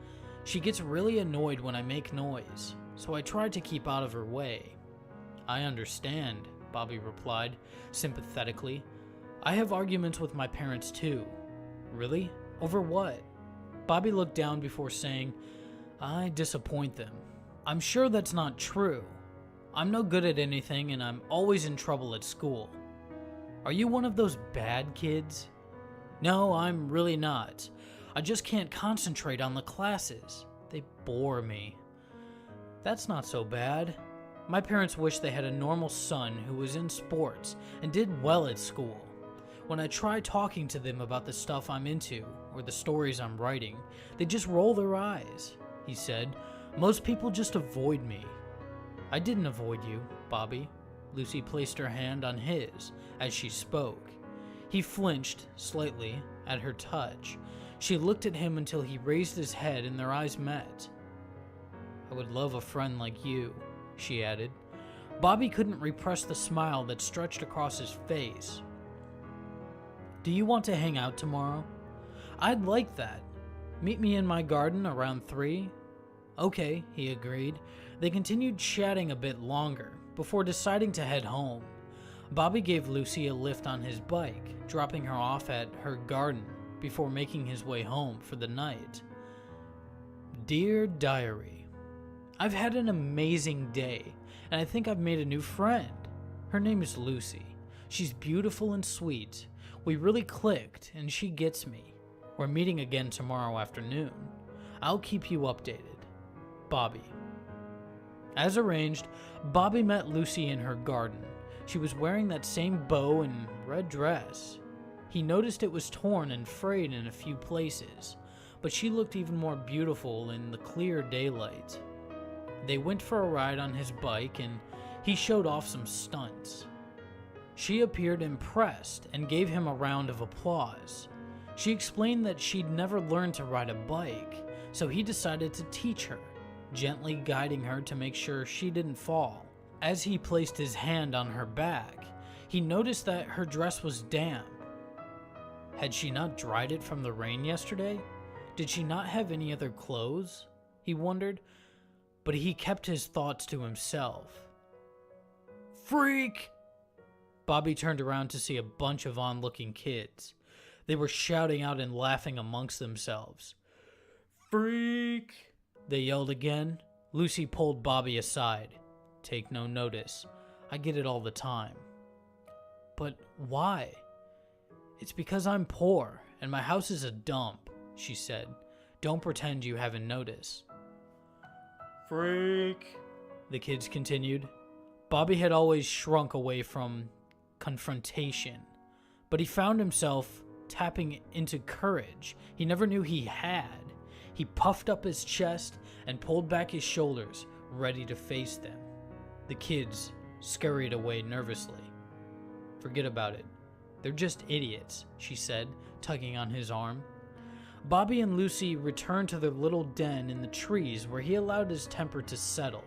Speaker 1: She gets really annoyed when I make noise, so I try to keep out of her way. I understand, Bobby replied, sympathetically. I have arguments with my parents too. Really? Over what? Bobby looked down before saying, I disappoint them. I'm sure that's not true. I'm no good at anything and I'm always in trouble at school. Are you one of those bad kids? No, I'm really not. I just can't concentrate on the classes. They bore me. That's not so bad. My parents wish they had a normal son who was in sports and did well at school. When I try talking to them about the stuff I'm into or the stories I'm writing, they just roll their eyes, he said. Most people just avoid me. I didn't avoid you, Bobby. Lucy placed her hand on his as she spoke. He flinched slightly at her touch. She looked at him until he raised his head and their eyes met. I would love a friend like you, she added. Bobby couldn't repress the smile that stretched across his face. Do you want to hang out tomorrow? I'd like that. Meet me in my garden around 3? Okay, he agreed. They continued chatting a bit longer before deciding to head home. Bobby gave Lucy a lift on his bike, dropping her off at her garden before making his way home for the night. Dear Diary, I've had an amazing day, and I think I've made a new friend. Her name is Lucy. She's beautiful and sweet. We really clicked, and she gets me. We're meeting again tomorrow afternoon. I'll keep you updated. Bobby. As arranged, Bobby met Lucy in her garden. She was wearing that same bow and red dress. He noticed it was torn and frayed in a few places, but she looked even more beautiful in the clear daylight. They went for a ride on his bike and he showed off some stunts. She appeared impressed and gave him a round of applause. She explained that she'd never learned to ride a bike, so he decided to teach her, gently guiding her to make sure she didn't fall. As he placed his hand on her back, he noticed that her dress was damp. Had she not dried it from the rain yesterday? Did she not have any other clothes? He wondered, but he kept his thoughts to himself. Freak! Bobby turned around to see a bunch of onlooking kids. They were shouting out and laughing amongst themselves. Freak! They yelled again. Lucy pulled Bobby aside. Take no notice. I get it all the time. But why? It's because I'm poor and my house is a dump, she said. Don't pretend you haven't noticed. Freak, the kids continued. Bobby had always shrunk away from confrontation, but he found himself tapping into courage he never knew he had. He puffed up his chest and pulled back his shoulders, ready to face them. The kids scurried away nervously. Forget about it. They're just idiots, she said, tugging on his arm. Bobby and Lucy returned to their little den in the trees where he allowed his temper to settle.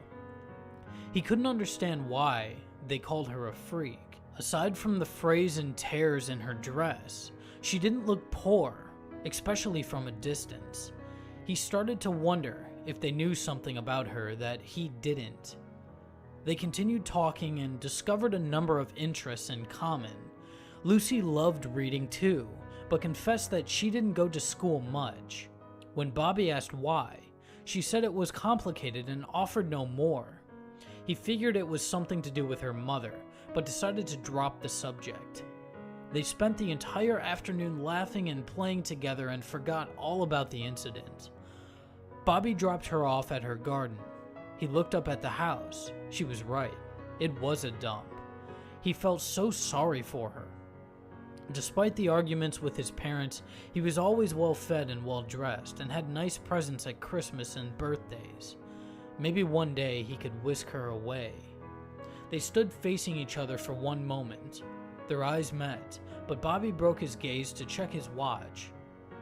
Speaker 1: He couldn't understand why they called her a freak. Aside from the frays and tears in her dress, she didn't look poor, especially from a distance. He started to wonder if they knew something about her that he didn't. They continued talking and discovered a number of interests in common. Lucy loved reading too, but confessed that she didn't go to school much. When Bobby asked why, she said it was complicated and offered no more. He figured it was something to do with her mother, but decided to drop the subject. They spent the entire afternoon laughing and playing together and forgot all about the incident. Bobby dropped her off at her garden. He looked up at the house. She was right. It was a dump. He felt so sorry for her. Despite the arguments with his parents, he was always well fed and well dressed and had nice presents at Christmas and birthdays. Maybe one day he could whisk her away. They stood facing each other for one moment. Their eyes met, but Bobby broke his gaze to check his watch.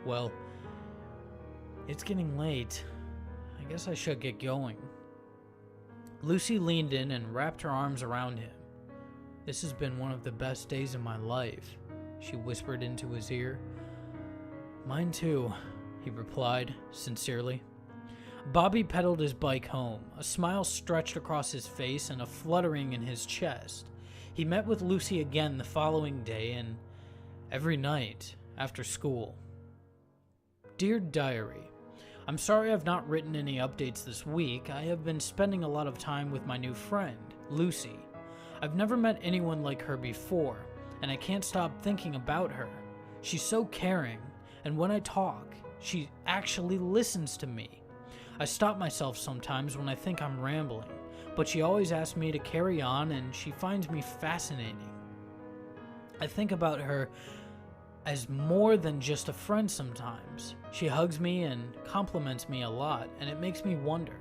Speaker 1: Well, it's getting late. I guess I should get going. Lucy leaned in and wrapped her arms around him. This has been one of the best days of my life, she whispered into his ear. Mine too, he replied, sincerely. Bobby pedaled his bike home, a smile stretched across his face and a fluttering in his chest. He met with Lucy again the following day and every night after school. Dear Diary, I'm sorry I've not written any updates this week. I have been spending a lot of time with my new friend, Lucy. I've never met anyone like her before, and I can't stop thinking about her. She's so caring, and when I talk, she actually listens to me. I stop myself sometimes when I think I'm rambling, but she always asks me to carry on, and she finds me fascinating. I think about her as more than just a friend sometimes. She hugs me and compliments me a lot, and it makes me wonder.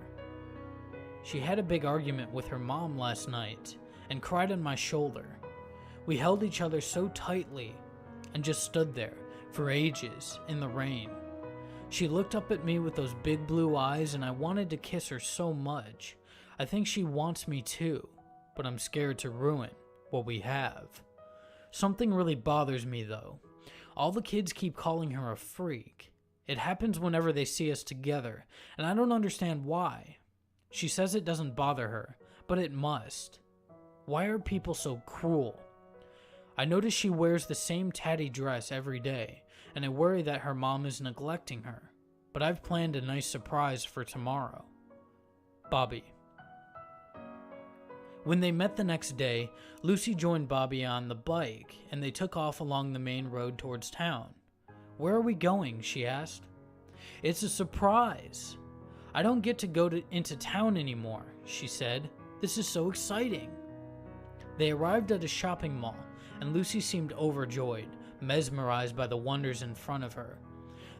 Speaker 1: She had a big argument with her mom last night and cried on my shoulder. We held each other so tightly and just stood there for ages in the rain. She looked up at me with those big blue eyes and I wanted to kiss her so much. I think she wants me too, but I'm scared to ruin what we have. Something really bothers me though. All the kids keep calling her a freak. It happens whenever they see us together, and I don't understand why. She says it doesn't bother her, but it must. Why are people so cruel? I notice she wears the same tatty dress every day, and I worry that her mom is neglecting her, but I've planned a nice surprise for tomorrow. Bobby. When they met the next day, Lucy joined Bobby on the bike, and they took off along the main road towards town. Where are we going? She asked. It's a surprise. I don't get to go into town anymore, she said. This is so exciting. They arrived at a shopping mall, and Lucy seemed overjoyed, mesmerized by the wonders in front of her.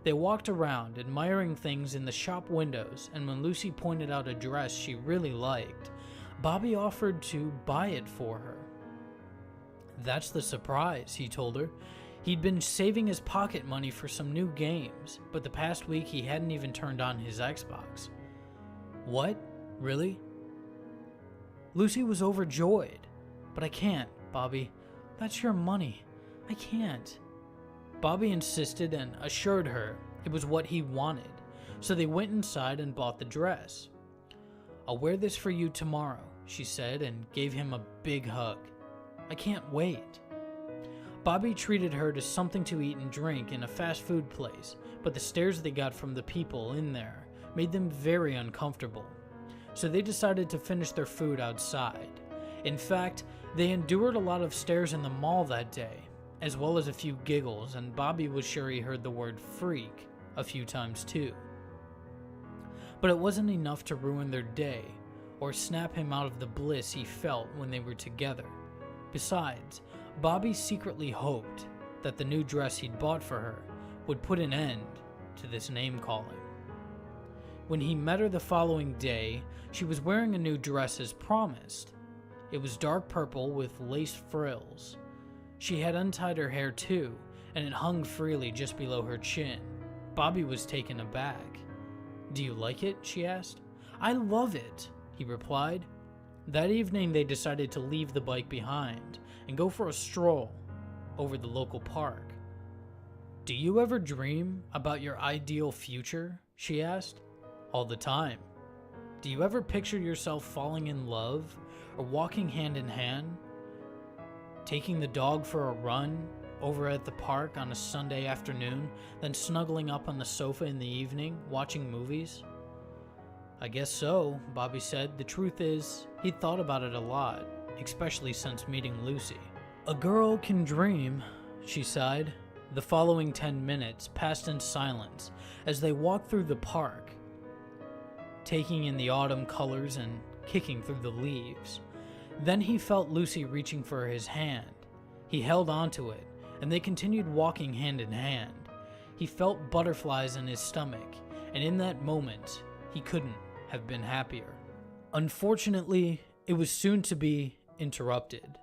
Speaker 1: They walked around, admiring things in the shop windows, and when Lucy pointed out a dress she really liked, Bobby offered to buy it for her. That's the surprise, he told her. He'd been saving his pocket money for some new games, but the past week he hadn't even turned on his Xbox. What? Really? Lucy was overjoyed. But I can't, Bobby. That's your money. I can't. Bobby insisted and assured her it was what he wanted, so they went inside and bought the dress. I'll wear this for you tomorrow, she said, and gave him a big hug. I can't wait. Bobby treated her to something to eat and drink in a fast food place, but the stares they got from the people in there made them very uncomfortable. So they decided to finish their food outside. In fact, they endured a lot of stares in the mall that day, as well as a few giggles, and Bobby was sure he heard the word freak a few times too. But it wasn't enough to ruin their day or snap him out of the bliss he felt when they were together. Besides, Bobby secretly hoped that the new dress he'd bought for her would put an end to this name-calling. When he met her the following day, she was wearing a new dress as promised. It was dark purple with lace frills. She had untied her hair too, and it hung freely just below her chin. Bobby was taken aback. Do you like it? She asked. I love it, he replied. That evening they decided to leave the bike behind and go for a stroll over the local park. Do you ever dream about your ideal future? She asked. All the time. Do you ever picture yourself falling in love or walking hand in hand? taking the dog for a run over at the park on a Sunday afternoon, then snuggling up on the sofa in the evening, watching movies? I guess so, Bobby said. The truth is, he'd thought about it a lot, especially since meeting Lucy. A girl can dream, she sighed. The following 10 minutes passed in silence as they walked through the park, taking in the autumn colors and kicking through the leaves. Then he felt Lucy reaching for his hand. He held onto it, and they continued walking hand in hand. He felt butterflies in his stomach, and in that moment, he couldn't have been happier. Unfortunately, it was soon to be interrupted.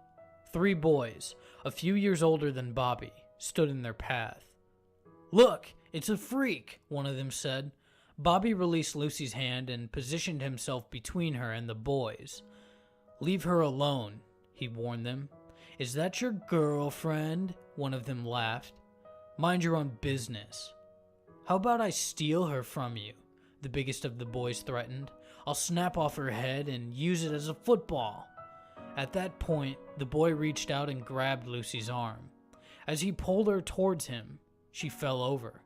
Speaker 1: 3 boys, a few years older than Bobby, stood in their path. "Look, it's a freak," one of them said. Bobby released Lucy's hand and positioned himself between her and the boys. "Leave her alone," he warned them. "Is that your girlfriend?" One of them laughed. "Mind your own business." "How about I steal her from you?" the biggest of the boys threatened. "I'll snap off her head and use it as a football." At that point, the boy reached out and grabbed Lucy's arm. As he pulled her towards him, she fell over.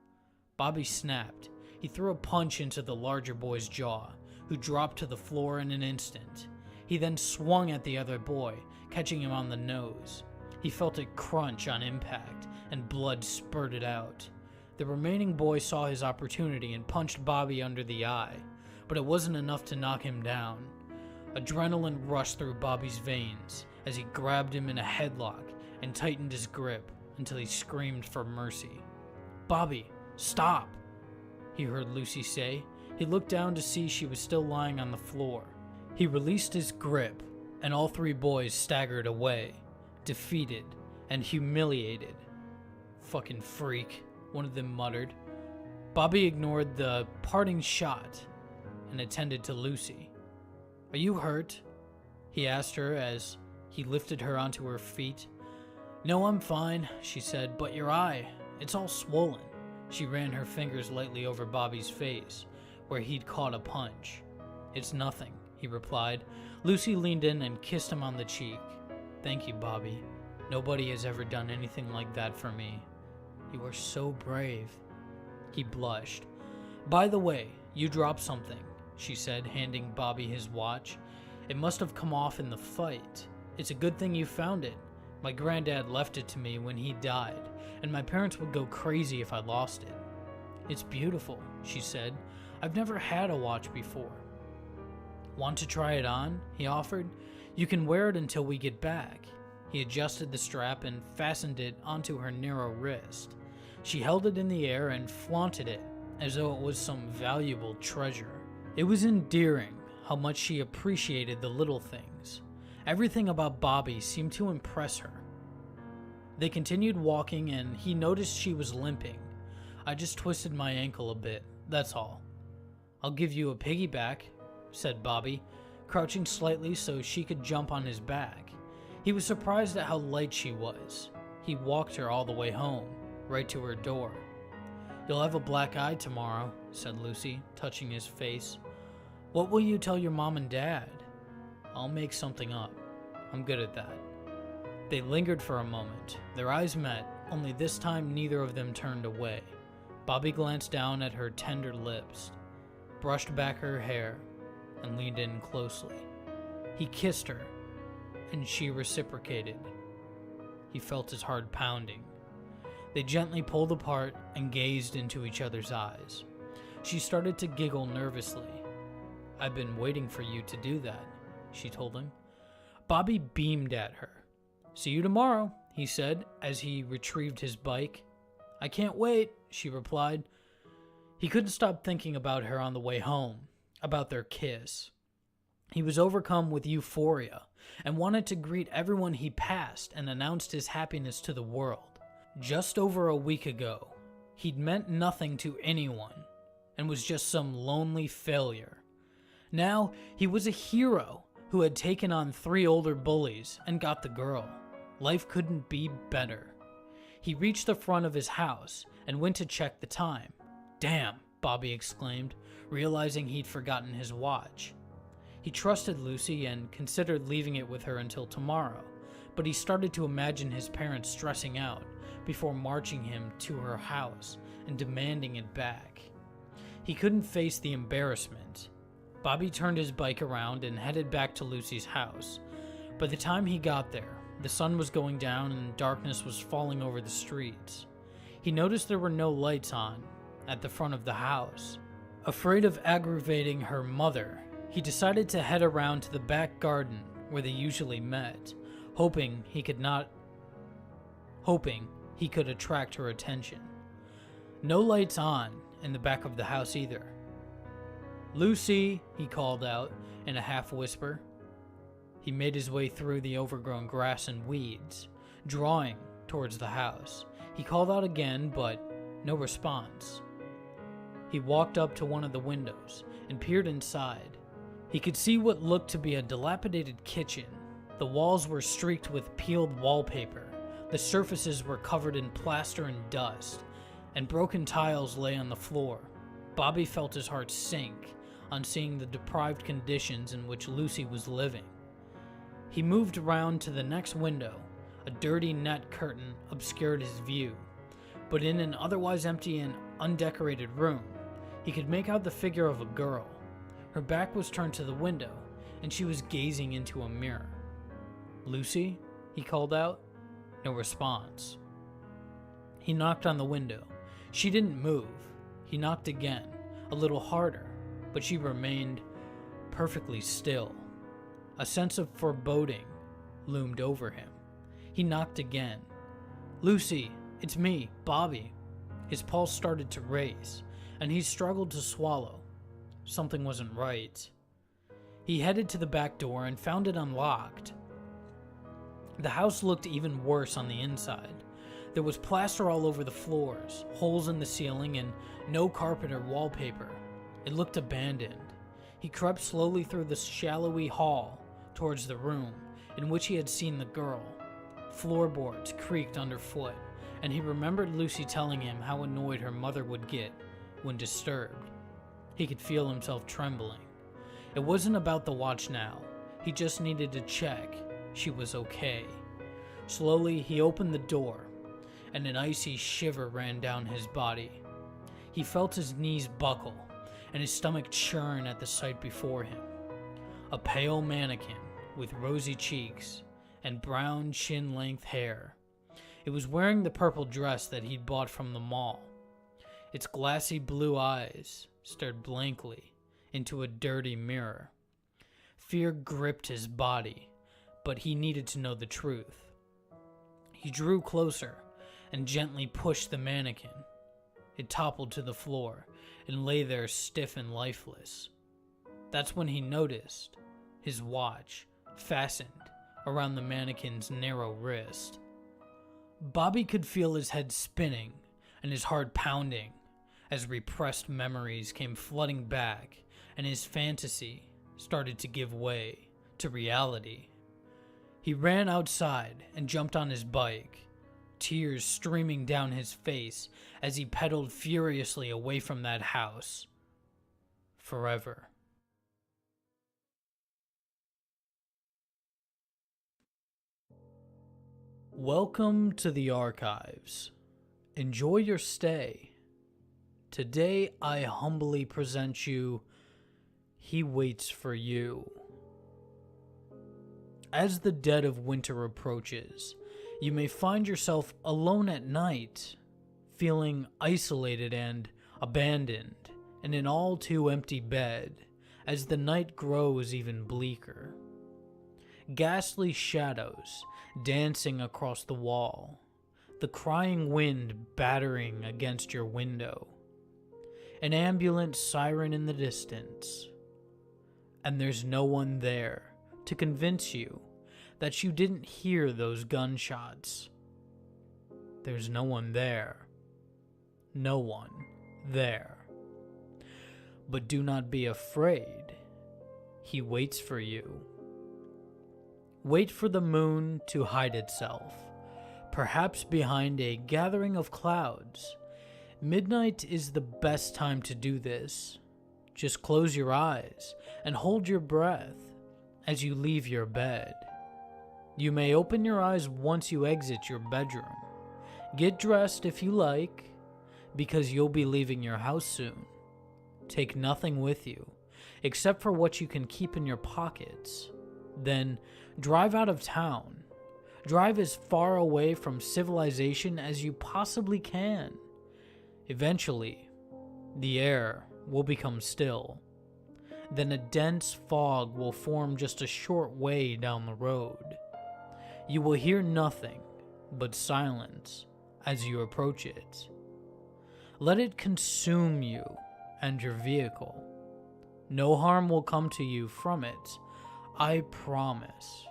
Speaker 1: Bobby snapped. He threw a punch into the larger boy's jaw, who dropped to the floor in an instant. He then swung at the other boy, catching him on the nose. He felt it crunch on impact, and blood spurted out. The remaining boy saw his opportunity and punched Bobby under the eye, but it wasn't enough to knock him down. Adrenaline rushed through Bobby's veins as he grabbed him in a headlock and tightened his grip until he screamed for mercy. "Bobby, stop!" he heard Lucy say. He looked down to see she was still lying on the floor. He released his grip, and all 3 boys staggered away, defeated and humiliated. "Fucking freak," one of them muttered. Bobby ignored the parting shot and attended to Lucy. "Are you hurt?" he asked her as he lifted her onto her feet. "No, I'm fine," she said, "but your eye, it's all swollen." She ran her fingers lightly over Bobby's face, where he'd caught a punch. "It's nothing," he replied. Lucy leaned in and kissed him on the cheek. "Thank you, Bobby. Nobody has ever done anything like that for me. You are so brave." He blushed. "By the way, you dropped something," she said, handing Bobby his watch. "It must have come off in the fight. It's a good thing you found it. My granddad left it to me when he died, and my parents would go crazy if I lost it." "It's beautiful," she said. "I've never had a watch before." "Want to try it on?" he offered. "You can wear it until we get back." He adjusted the strap and fastened it onto her narrow wrist. She held it in the air and flaunted it as though it was some valuable treasure. It was endearing how much she appreciated the little things. Everything about Bobby seemed to impress her. They continued walking and he noticed she was limping. "I just twisted my ankle a bit, that's all." "I'll give you a piggyback," said Bobby, crouching slightly so she could jump on his back. He was surprised at how light she was. He walked her all the way home, right to her door. "You'll have a black eye tomorrow," said Lucy, touching his face. "What will you tell your mom and dad?" "I'll make something up. I'm good at that." They lingered for a moment. Their eyes met, only this time neither of them turned away. Bobby glanced down at her tender lips, brushed back her hair, and leaned in closely. He kissed her, and she reciprocated. He felt his heart pounding. They gently pulled apart and gazed into each other's eyes. She started to giggle nervously. "I've been waiting for you to do that," she told him. Bobby beamed at her. "See you tomorrow," he said as he retrieved his bike. "I can't wait," she replied. He couldn't stop thinking about her on the way home, about their kiss. He was overcome with euphoria and wanted to greet everyone he passed and announced his happiness to the world. Just over a week ago, he'd meant nothing to anyone and was just some lonely failure. Now, he was a hero who had taken on 3 older bullies and got the girl. Life couldn't be better. He reached the front of his house and went to check the time. "Damn," Bobby exclaimed, realizing he'd forgotten his watch. He trusted Lucy and considered leaving it with her until tomorrow, but he started to imagine his parents stressing out before marching him to her house and demanding it back. He couldn't face the embarrassment. Bobby turned his bike around and headed back to Lucy's house. By the time he got there, the sun was going down and darkness was falling over the streets. He noticed there were no lights on at the front of the house. Afraid of aggravating her mother, he decided to head around to the back garden where they usually met, hoping he could attract her attention. No lights on in the back of the house either. "Lucy," he called out in a half whisper. He made his way through the overgrown grass and weeds, drawing towards the house. He called out again, but no response. He walked up to one of the windows and peered inside. He could see what looked to be a dilapidated kitchen. The walls were streaked with peeled wallpaper. The surfaces were covered in plaster and dust, and broken tiles lay on the floor. Bobby felt his heart sink on seeing the deprived conditions in which Lucy was living. He moved around to the next window. A dirty net curtain obscured his view, but in an otherwise empty and undecorated room, he could make out the figure of a girl. Her back was turned to the window, and she was gazing into a mirror. "Lucy?" he called out. No response. He knocked on the window. She didn't move. He knocked again, a little harder, but she remained perfectly still. A sense of foreboding loomed over him. He knocked again. "Lucy, it's me, Bobby." His pulse started to race, and he struggled to swallow. Something wasn't right. He headed to the back door and found it unlocked. The house looked even worse on the inside. There was plaster all over the floors, holes in the ceiling, and no carpet or wallpaper. It looked abandoned. He crept slowly through the shallowy hall towards the room in which he had seen the girl. Floorboards creaked underfoot, and he remembered Lucy telling him how annoyed her mother would get when disturbed. He could feel himself trembling. It wasn't about the watch now. He just needed to check she was okay. Slowly, he opened the door, and an icy shiver ran down his body. He felt his knees buckle, and his stomach churn at the sight before him. A pale mannequin with rosy cheeks and brown chin-length hair. It was wearing the purple dress that he'd bought from the mall. Its glassy blue eyes stared blankly into a dirty mirror. Fear gripped his body, but he needed to know the truth. He drew closer and gently pushed the mannequin. It toppled to the floor and lay there stiff and lifeless. That's when he noticed his watch fastened around the mannequin's narrow wrist. Bobby could feel his head spinning and his heart pounding as repressed memories came flooding back and his fantasy started to give way to reality. He ran outside and jumped on his bike, tears streaming down his face as he pedaled furiously away from that house. Forever. Welcome to the archives. Enjoy your stay. Today I humbly present you He Waits for You. As the dead of winter approaches, you may find yourself alone at night, feeling isolated and abandoned in an all too empty bed as the night grows even bleaker. Ghastly shadows dancing across the wall, the crying wind battering against your window, an ambulance siren in the distance, and there's no one there to convince you that you didn't hear those gunshots. There's no one there. No one there. But do not be afraid. He waits for you. Wait for the moon to hide itself, perhaps behind a gathering of clouds. Midnight is the best time to do this. Just close your eyes and hold your breath as you leave your bed. You may open your eyes once you exit your bedroom. Get dressed if you like, because you'll be leaving your house soon. Take nothing with you, except for what you can keep in your pockets. Then drive out of town. Drive as far away from civilization as you possibly can. Eventually, the air will become still. Then a dense fog will form just a short way down the road. You will hear nothing but silence as you approach it. Let it consume you and your vehicle. No harm will come to you from it, I promise.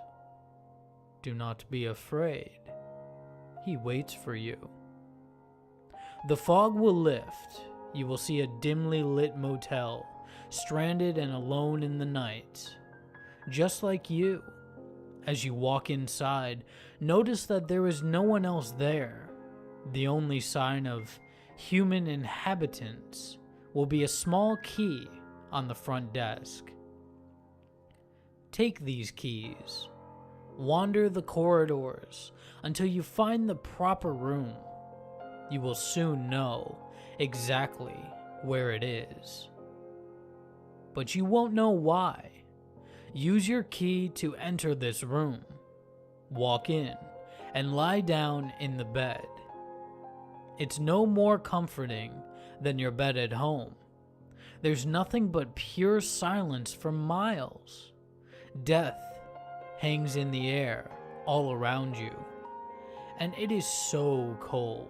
Speaker 1: Do not be afraid. He waits for you. The fog will lift. You will see a dimly lit motel, stranded and alone in the night. Just like you. As you walk inside, notice that there is no one else there. The only sign of human inhabitants will be a small key on the front desk. Take these keys. Wander the corridors until you find the proper room. You will soon know exactly where it is. But you won't know why. Use your key to enter this room. Walk in and lie down in the bed. It's no more comforting than your bed at home. There's nothing but pure silence for miles. Death hangs in the air all around you, and it is so cold.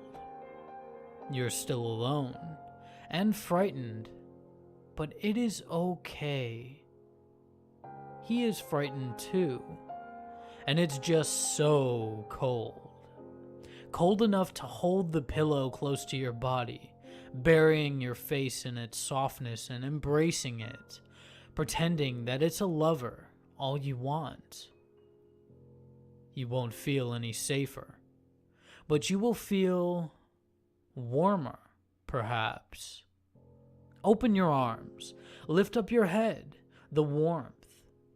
Speaker 1: You're still alone and frightened, but it is okay. He is frightened too, and it's just so cold. Cold enough to hold the pillow close to your body, burying your face in its softness and embracing it, pretending that it's a lover all you want. You won't feel any safer, but you will feel warmer, perhaps. Open your arms, lift up your head, the warmth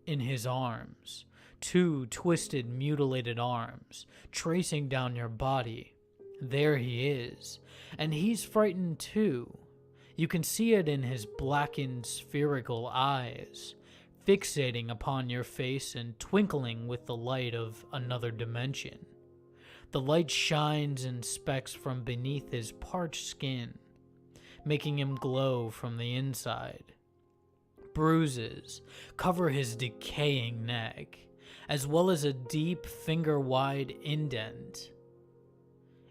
Speaker 1: in his arms, two twisted, mutilated arms tracing down your body. There he is, and he's frightened too. You can see it in his blackened, spherical eyes, fixating upon your face and twinkling with the light of another dimension. The light shines in specks from beneath his parched skin, making him glow from the inside. Bruises cover his decaying neck, as well as a deep finger-wide indent.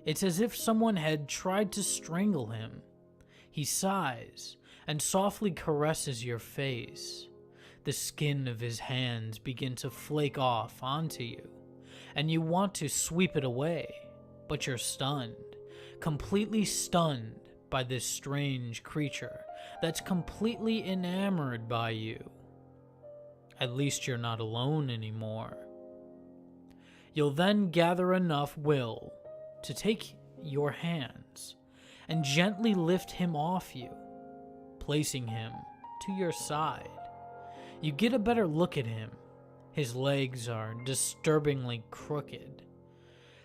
Speaker 1: It's as if someone had tried to strangle him. He sighs and softly caresses your face. The skin of his hands begin to flake off onto you, and you want to sweep it away, but you're stunned, completely stunned by this strange creature that's completely enamored by you. At least you're not alone anymore. You'll then gather enough will to take your hands and gently lift him off you, placing him to your side. You get a better look at him. His legs are disturbingly crooked,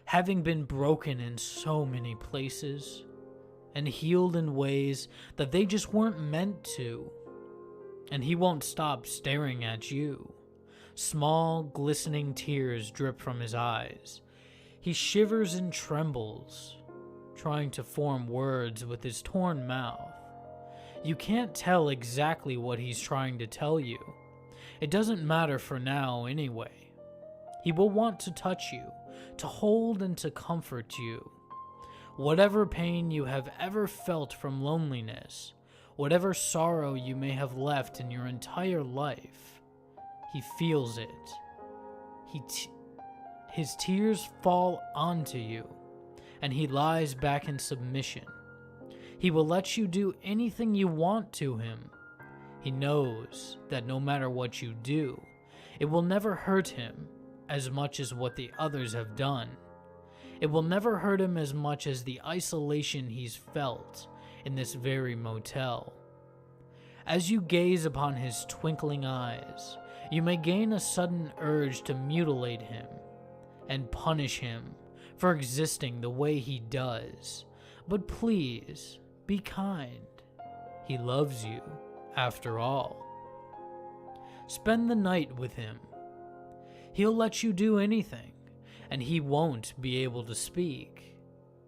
Speaker 1: having been broken in so many places and healed in ways that they just weren't meant to. And he won't stop staring at you. Small, glistening tears drip from his eyes. He shivers and trembles, trying to form words with his torn mouth. You can't tell exactly what he's trying to tell you. It doesn't matter for now anyway. He will want to touch you, to hold and to comfort you. Whatever pain you have ever felt from loneliness, whatever sorrow you may have left in your entire life, he feels it. His tears fall onto you, and he lies back in submission. He will let you do anything you want to him. He knows that no matter what you do, it will never hurt him as much as what the others have done. It will never hurt him as much as the isolation he's felt in this very motel. As you gaze upon his twinkling eyes, you may gain a sudden urge to mutilate him. and punish him for existing the way he does. But please, be kind. He loves you, after all. Spend the night with him. He'll let you do anything, and he won't be able to speak.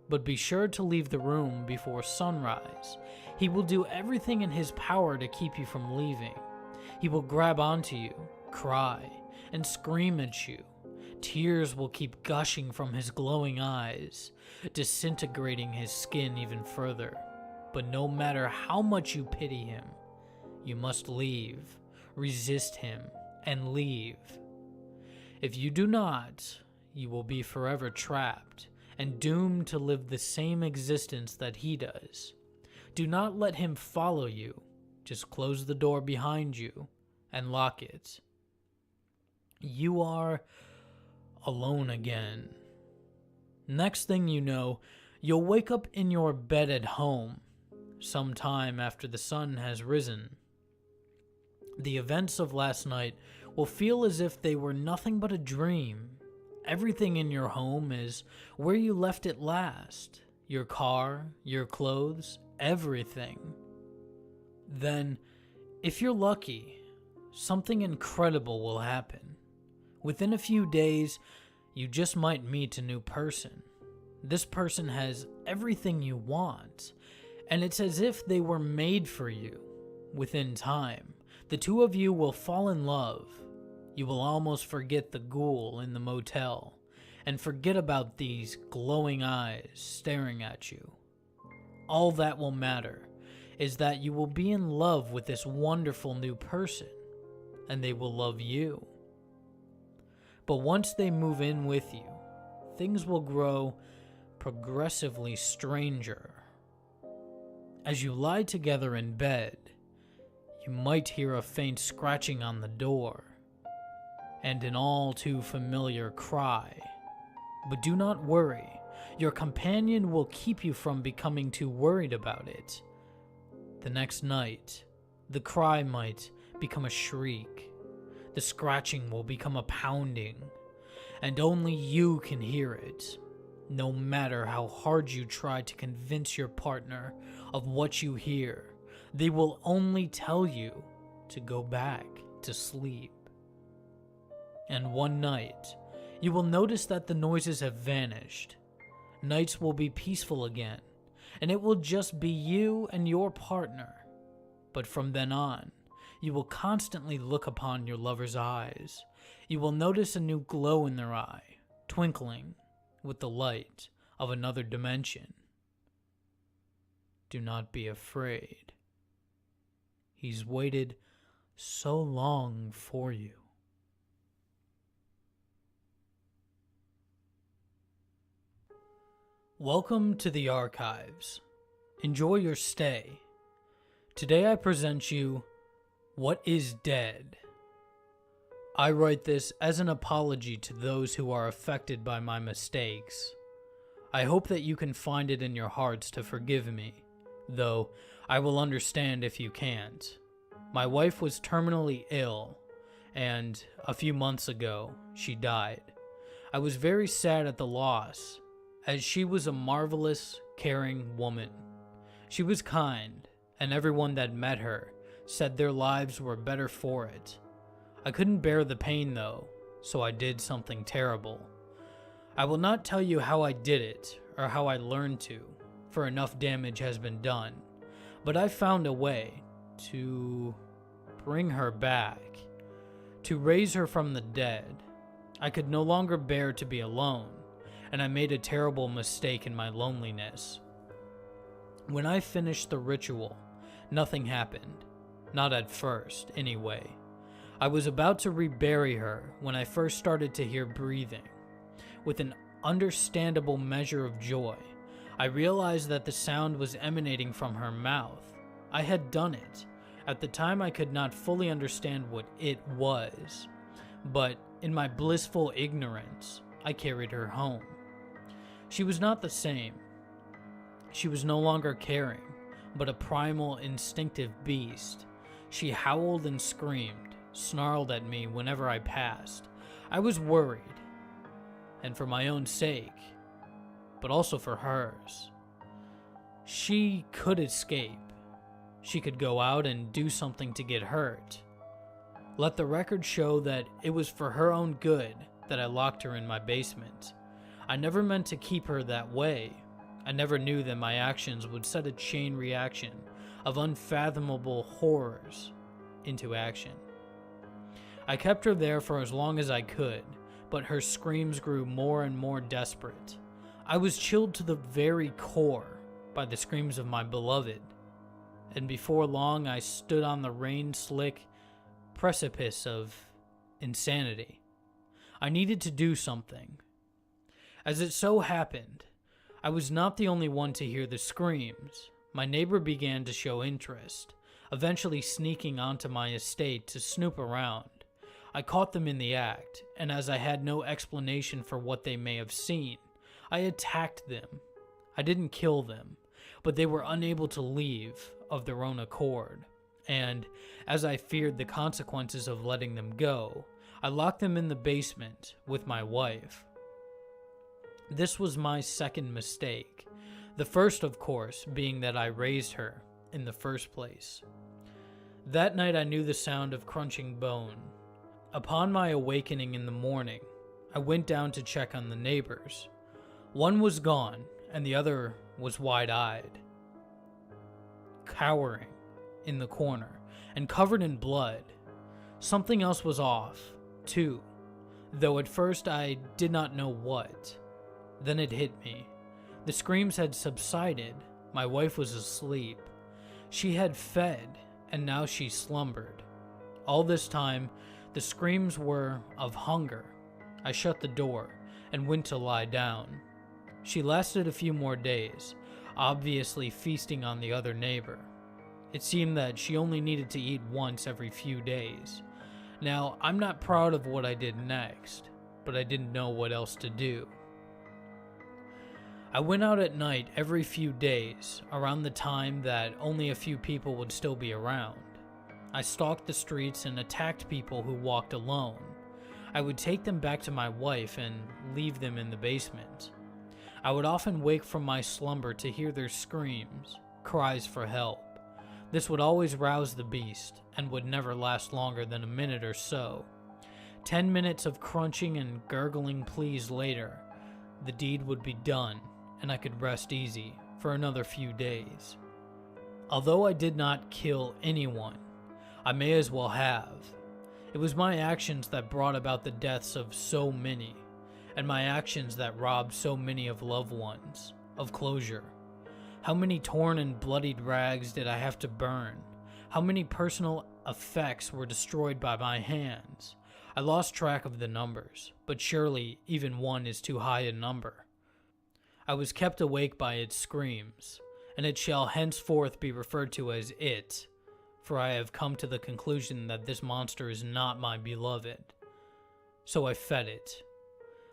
Speaker 1: But be sure to leave the room before sunrise. He will do everything in his power to keep you from leaving. He will grab onto you, cry, and scream at you. Tears will keep gushing from his glowing eyes, disintegrating his skin even further. But no matter how much you pity him, you must leave, resist him, and leave. If you do not, you will be forever trapped and doomed to live the same existence that he does. Do not let him follow you. Just close the door behind you and lock it. You are alone again. Next thing you know, you'll wake up in your bed at home, sometime after the sun has risen. The events of last night will feel as if they were nothing but a dream. Everything in your home is where you left it last. Your car, your clothes, everything. Then, if you're lucky, something incredible will happen. Within a few days, you just might meet a new person. This person has everything you want, and it's as if they were made for you. Within time, the two of you will fall in love. You will almost forget the ghoul in the motel, and forget about these glowing eyes staring at you. All that will matter is that you will be in love with this wonderful new person, and they will love you. But once they move in with you, things will grow progressively stranger. As you lie together in bed, you might hear a faint scratching on the door, and an all too familiar cry. But do not worry, your companion will keep you from becoming too worried about it. The next night, the cry might become a shriek. The scratching will become a pounding, and only you can hear it. No matter how hard you try to convince your partner of what you hear, they will only tell you to go back to sleep. And one night, you will notice that the noises have vanished. Nights will be peaceful again, and it will just be you and your partner. But from then on, you will constantly look upon your lover's eyes. You will notice a new glow in their eye, twinkling with the light of another dimension. Do not be afraid. He's waited so long for you. Welcome to the archives. Enjoy your stay. Today I present you What is Dead? I write this as an apology to those who are affected by my mistakes. I hope that you can find it in your hearts to forgive me, though I will understand if you can't. My wife was terminally ill, and a few months ago, she died. I was very sad at the loss, as she was a marvelous, caring woman. She was kind, and everyone that met her said their lives were better for it. I couldn't bear the pain though, so I did something terrible. I will not tell you how I did it, or how I learned to, for enough damage has been done, but I found a way to bring her back, to raise her from the dead. I could no longer bear to be alone, and I made a terrible mistake in my loneliness. When I finished the ritual, nothing happened. Not at first, anyway. I was about to rebury her when I first started to hear breathing. With an understandable measure of joy, I realized that the sound was emanating from her mouth. I had done it. At the time, I could not fully understand what it was, but in my blissful ignorance, I carried her home. She was not the same. She was no longer caring, but a primal, instinctive beast. She howled and screamed, snarled at me whenever I passed. I was worried. and for my own sake, but also for hers. She could escape. She could go out and do something to get hurt. Let the record show that it was for her own good that I locked her in my basement. I never meant to keep her that way. I never knew that my actions would set a chain reaction of unfathomable horrors into action. I kept her there for as long as I could, but her screams grew more and more desperate. I was chilled to the very core by the screams of my beloved, and before long I stood on the rain-slick precipice of insanity. I needed to do something. As it so happened, I was not the only one to hear the screams. My neighbor began to show interest, eventually sneaking onto my estate to snoop around. I caught them in the act, and as I had no explanation for what they may have seen, I attacked them. I didn't kill them, but they were unable to leave of their own accord, and as I feared the consequences of letting them go, I locked them in the basement with my wife. This was my second mistake, the first, of course, being that I raised her in the first place. That night I knew the sound of crunching bone. Upon my awakening in the morning, I went down to check on the neighbors. One was gone, and the other was wide-eyed, cowering in the corner, and covered in blood. Something else was off, too, though at first I did not know what. Then it hit me. The screams had subsided. My wife was asleep. She had fed, and now she slumbered. All this time, the screams were of hunger. I shut the door and went to lie down. She lasted a few more days, obviously feasting on the other neighbor. It seemed that she only needed to eat once every few days. Now, I'm not proud of what I did next, but I didn't know what else to do. I went out at night every few days, around the time that only a few people would still be around. I stalked the streets and attacked people who walked alone. I would take them back to my wife and leave them in the basement. I would often wake from my slumber to hear their screams, cries for help. This would always rouse the beast, and would never last longer than a minute or so. 10 minutes of crunching and gurgling pleas later, the deed would be done, and I could rest easy for another few days. Although I did not kill anyone, I may as well have. It was my actions that brought about the deaths of so many, and my actions that robbed so many of loved ones, of closure. How many torn and bloodied rags did I have to burn? How many personal effects were destroyed by my hands? I lost track of the numbers, but surely even one is too high a number. I was kept awake by its screams, and it shall henceforth be referred to as it, for I have come to the conclusion that this monster is not my beloved. So I fed it.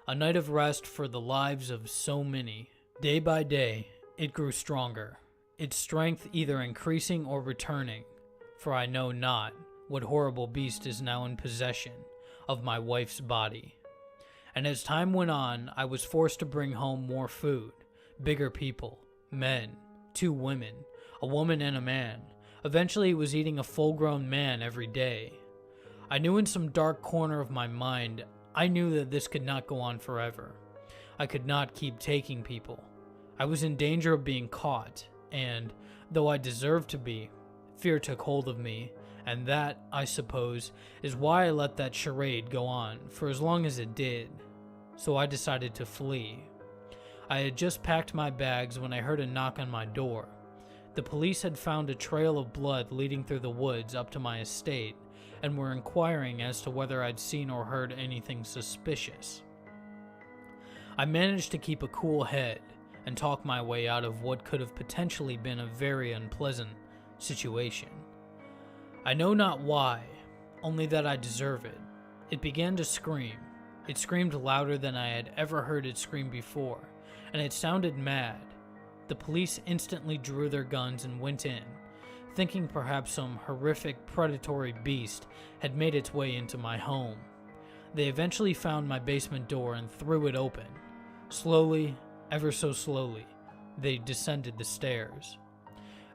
Speaker 1: A night of rest for the lives of so many. Day by day, it grew stronger, its strength either increasing or returning, for I know not what horrible beast is now in possession of my wife's body. And as time went on, I was forced to bring home more food, bigger people, men, 2 women, a woman and a man. Eventually, it was eating a full-grown man every day. I knew in some dark corner of my mind, I knew that this could not go on forever. I could not keep taking people. I was in danger of being caught, and, though I deserved to be, fear took hold of me, and that, I suppose, is why I let that charade go on for as long as it did. So I decided to flee. I had just packed my bags when I heard a knock on my door. The police had found a trail of blood leading through the woods up to my estate, and were inquiring as to whether I'd seen or heard anything suspicious. I managed to keep a cool head and talk my way out of what could have potentially been a very unpleasant situation. I know not why, only that I deserve it. It began to scream. It screamed louder than I had ever heard it scream before, and it sounded mad. The police instantly drew their guns and went in, thinking perhaps some horrific predatory beast had made its way into my home. They eventually found my basement door and threw it open. Slowly, ever so slowly, they descended the stairs.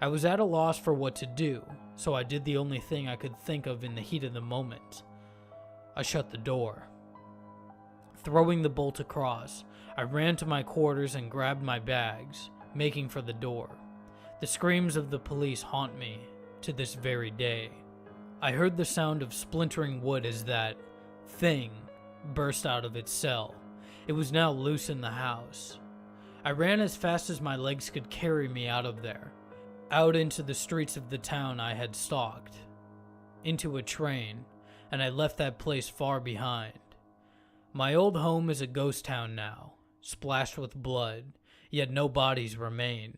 Speaker 1: I was at a loss for what to do, so I did the only thing I could think of in the heat of the moment. I shut the door. Throwing the bolt across, I ran to my quarters and grabbed my bags, making for the door. The screams of the police haunt me to this very day. I heard the sound of splintering wood as that thing burst out of its cell. It was now loose in the house. I ran as fast as my legs could carry me out of there, out into the streets of the town I had stalked, into a train, and I left that place far behind. My old home is a ghost town now, splashed with blood, yet no bodies remain.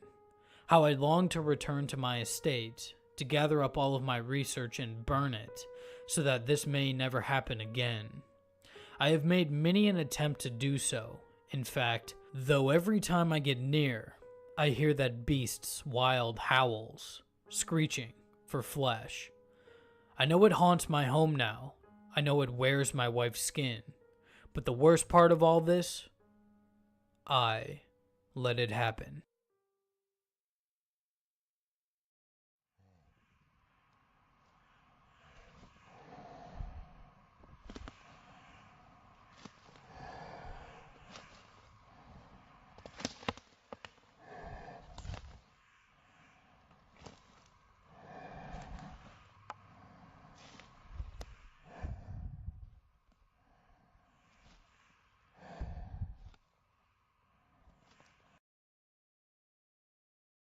Speaker 1: How I long to return to my estate, to gather up all of my research and burn it, so that this may never happen again. I have made many an attempt to do so, in fact, though every time I get near, I hear that beast's wild howls, screeching for flesh. I know it haunts my home now, I know it wears my wife's skin, but the worst part of all this, I let it happen.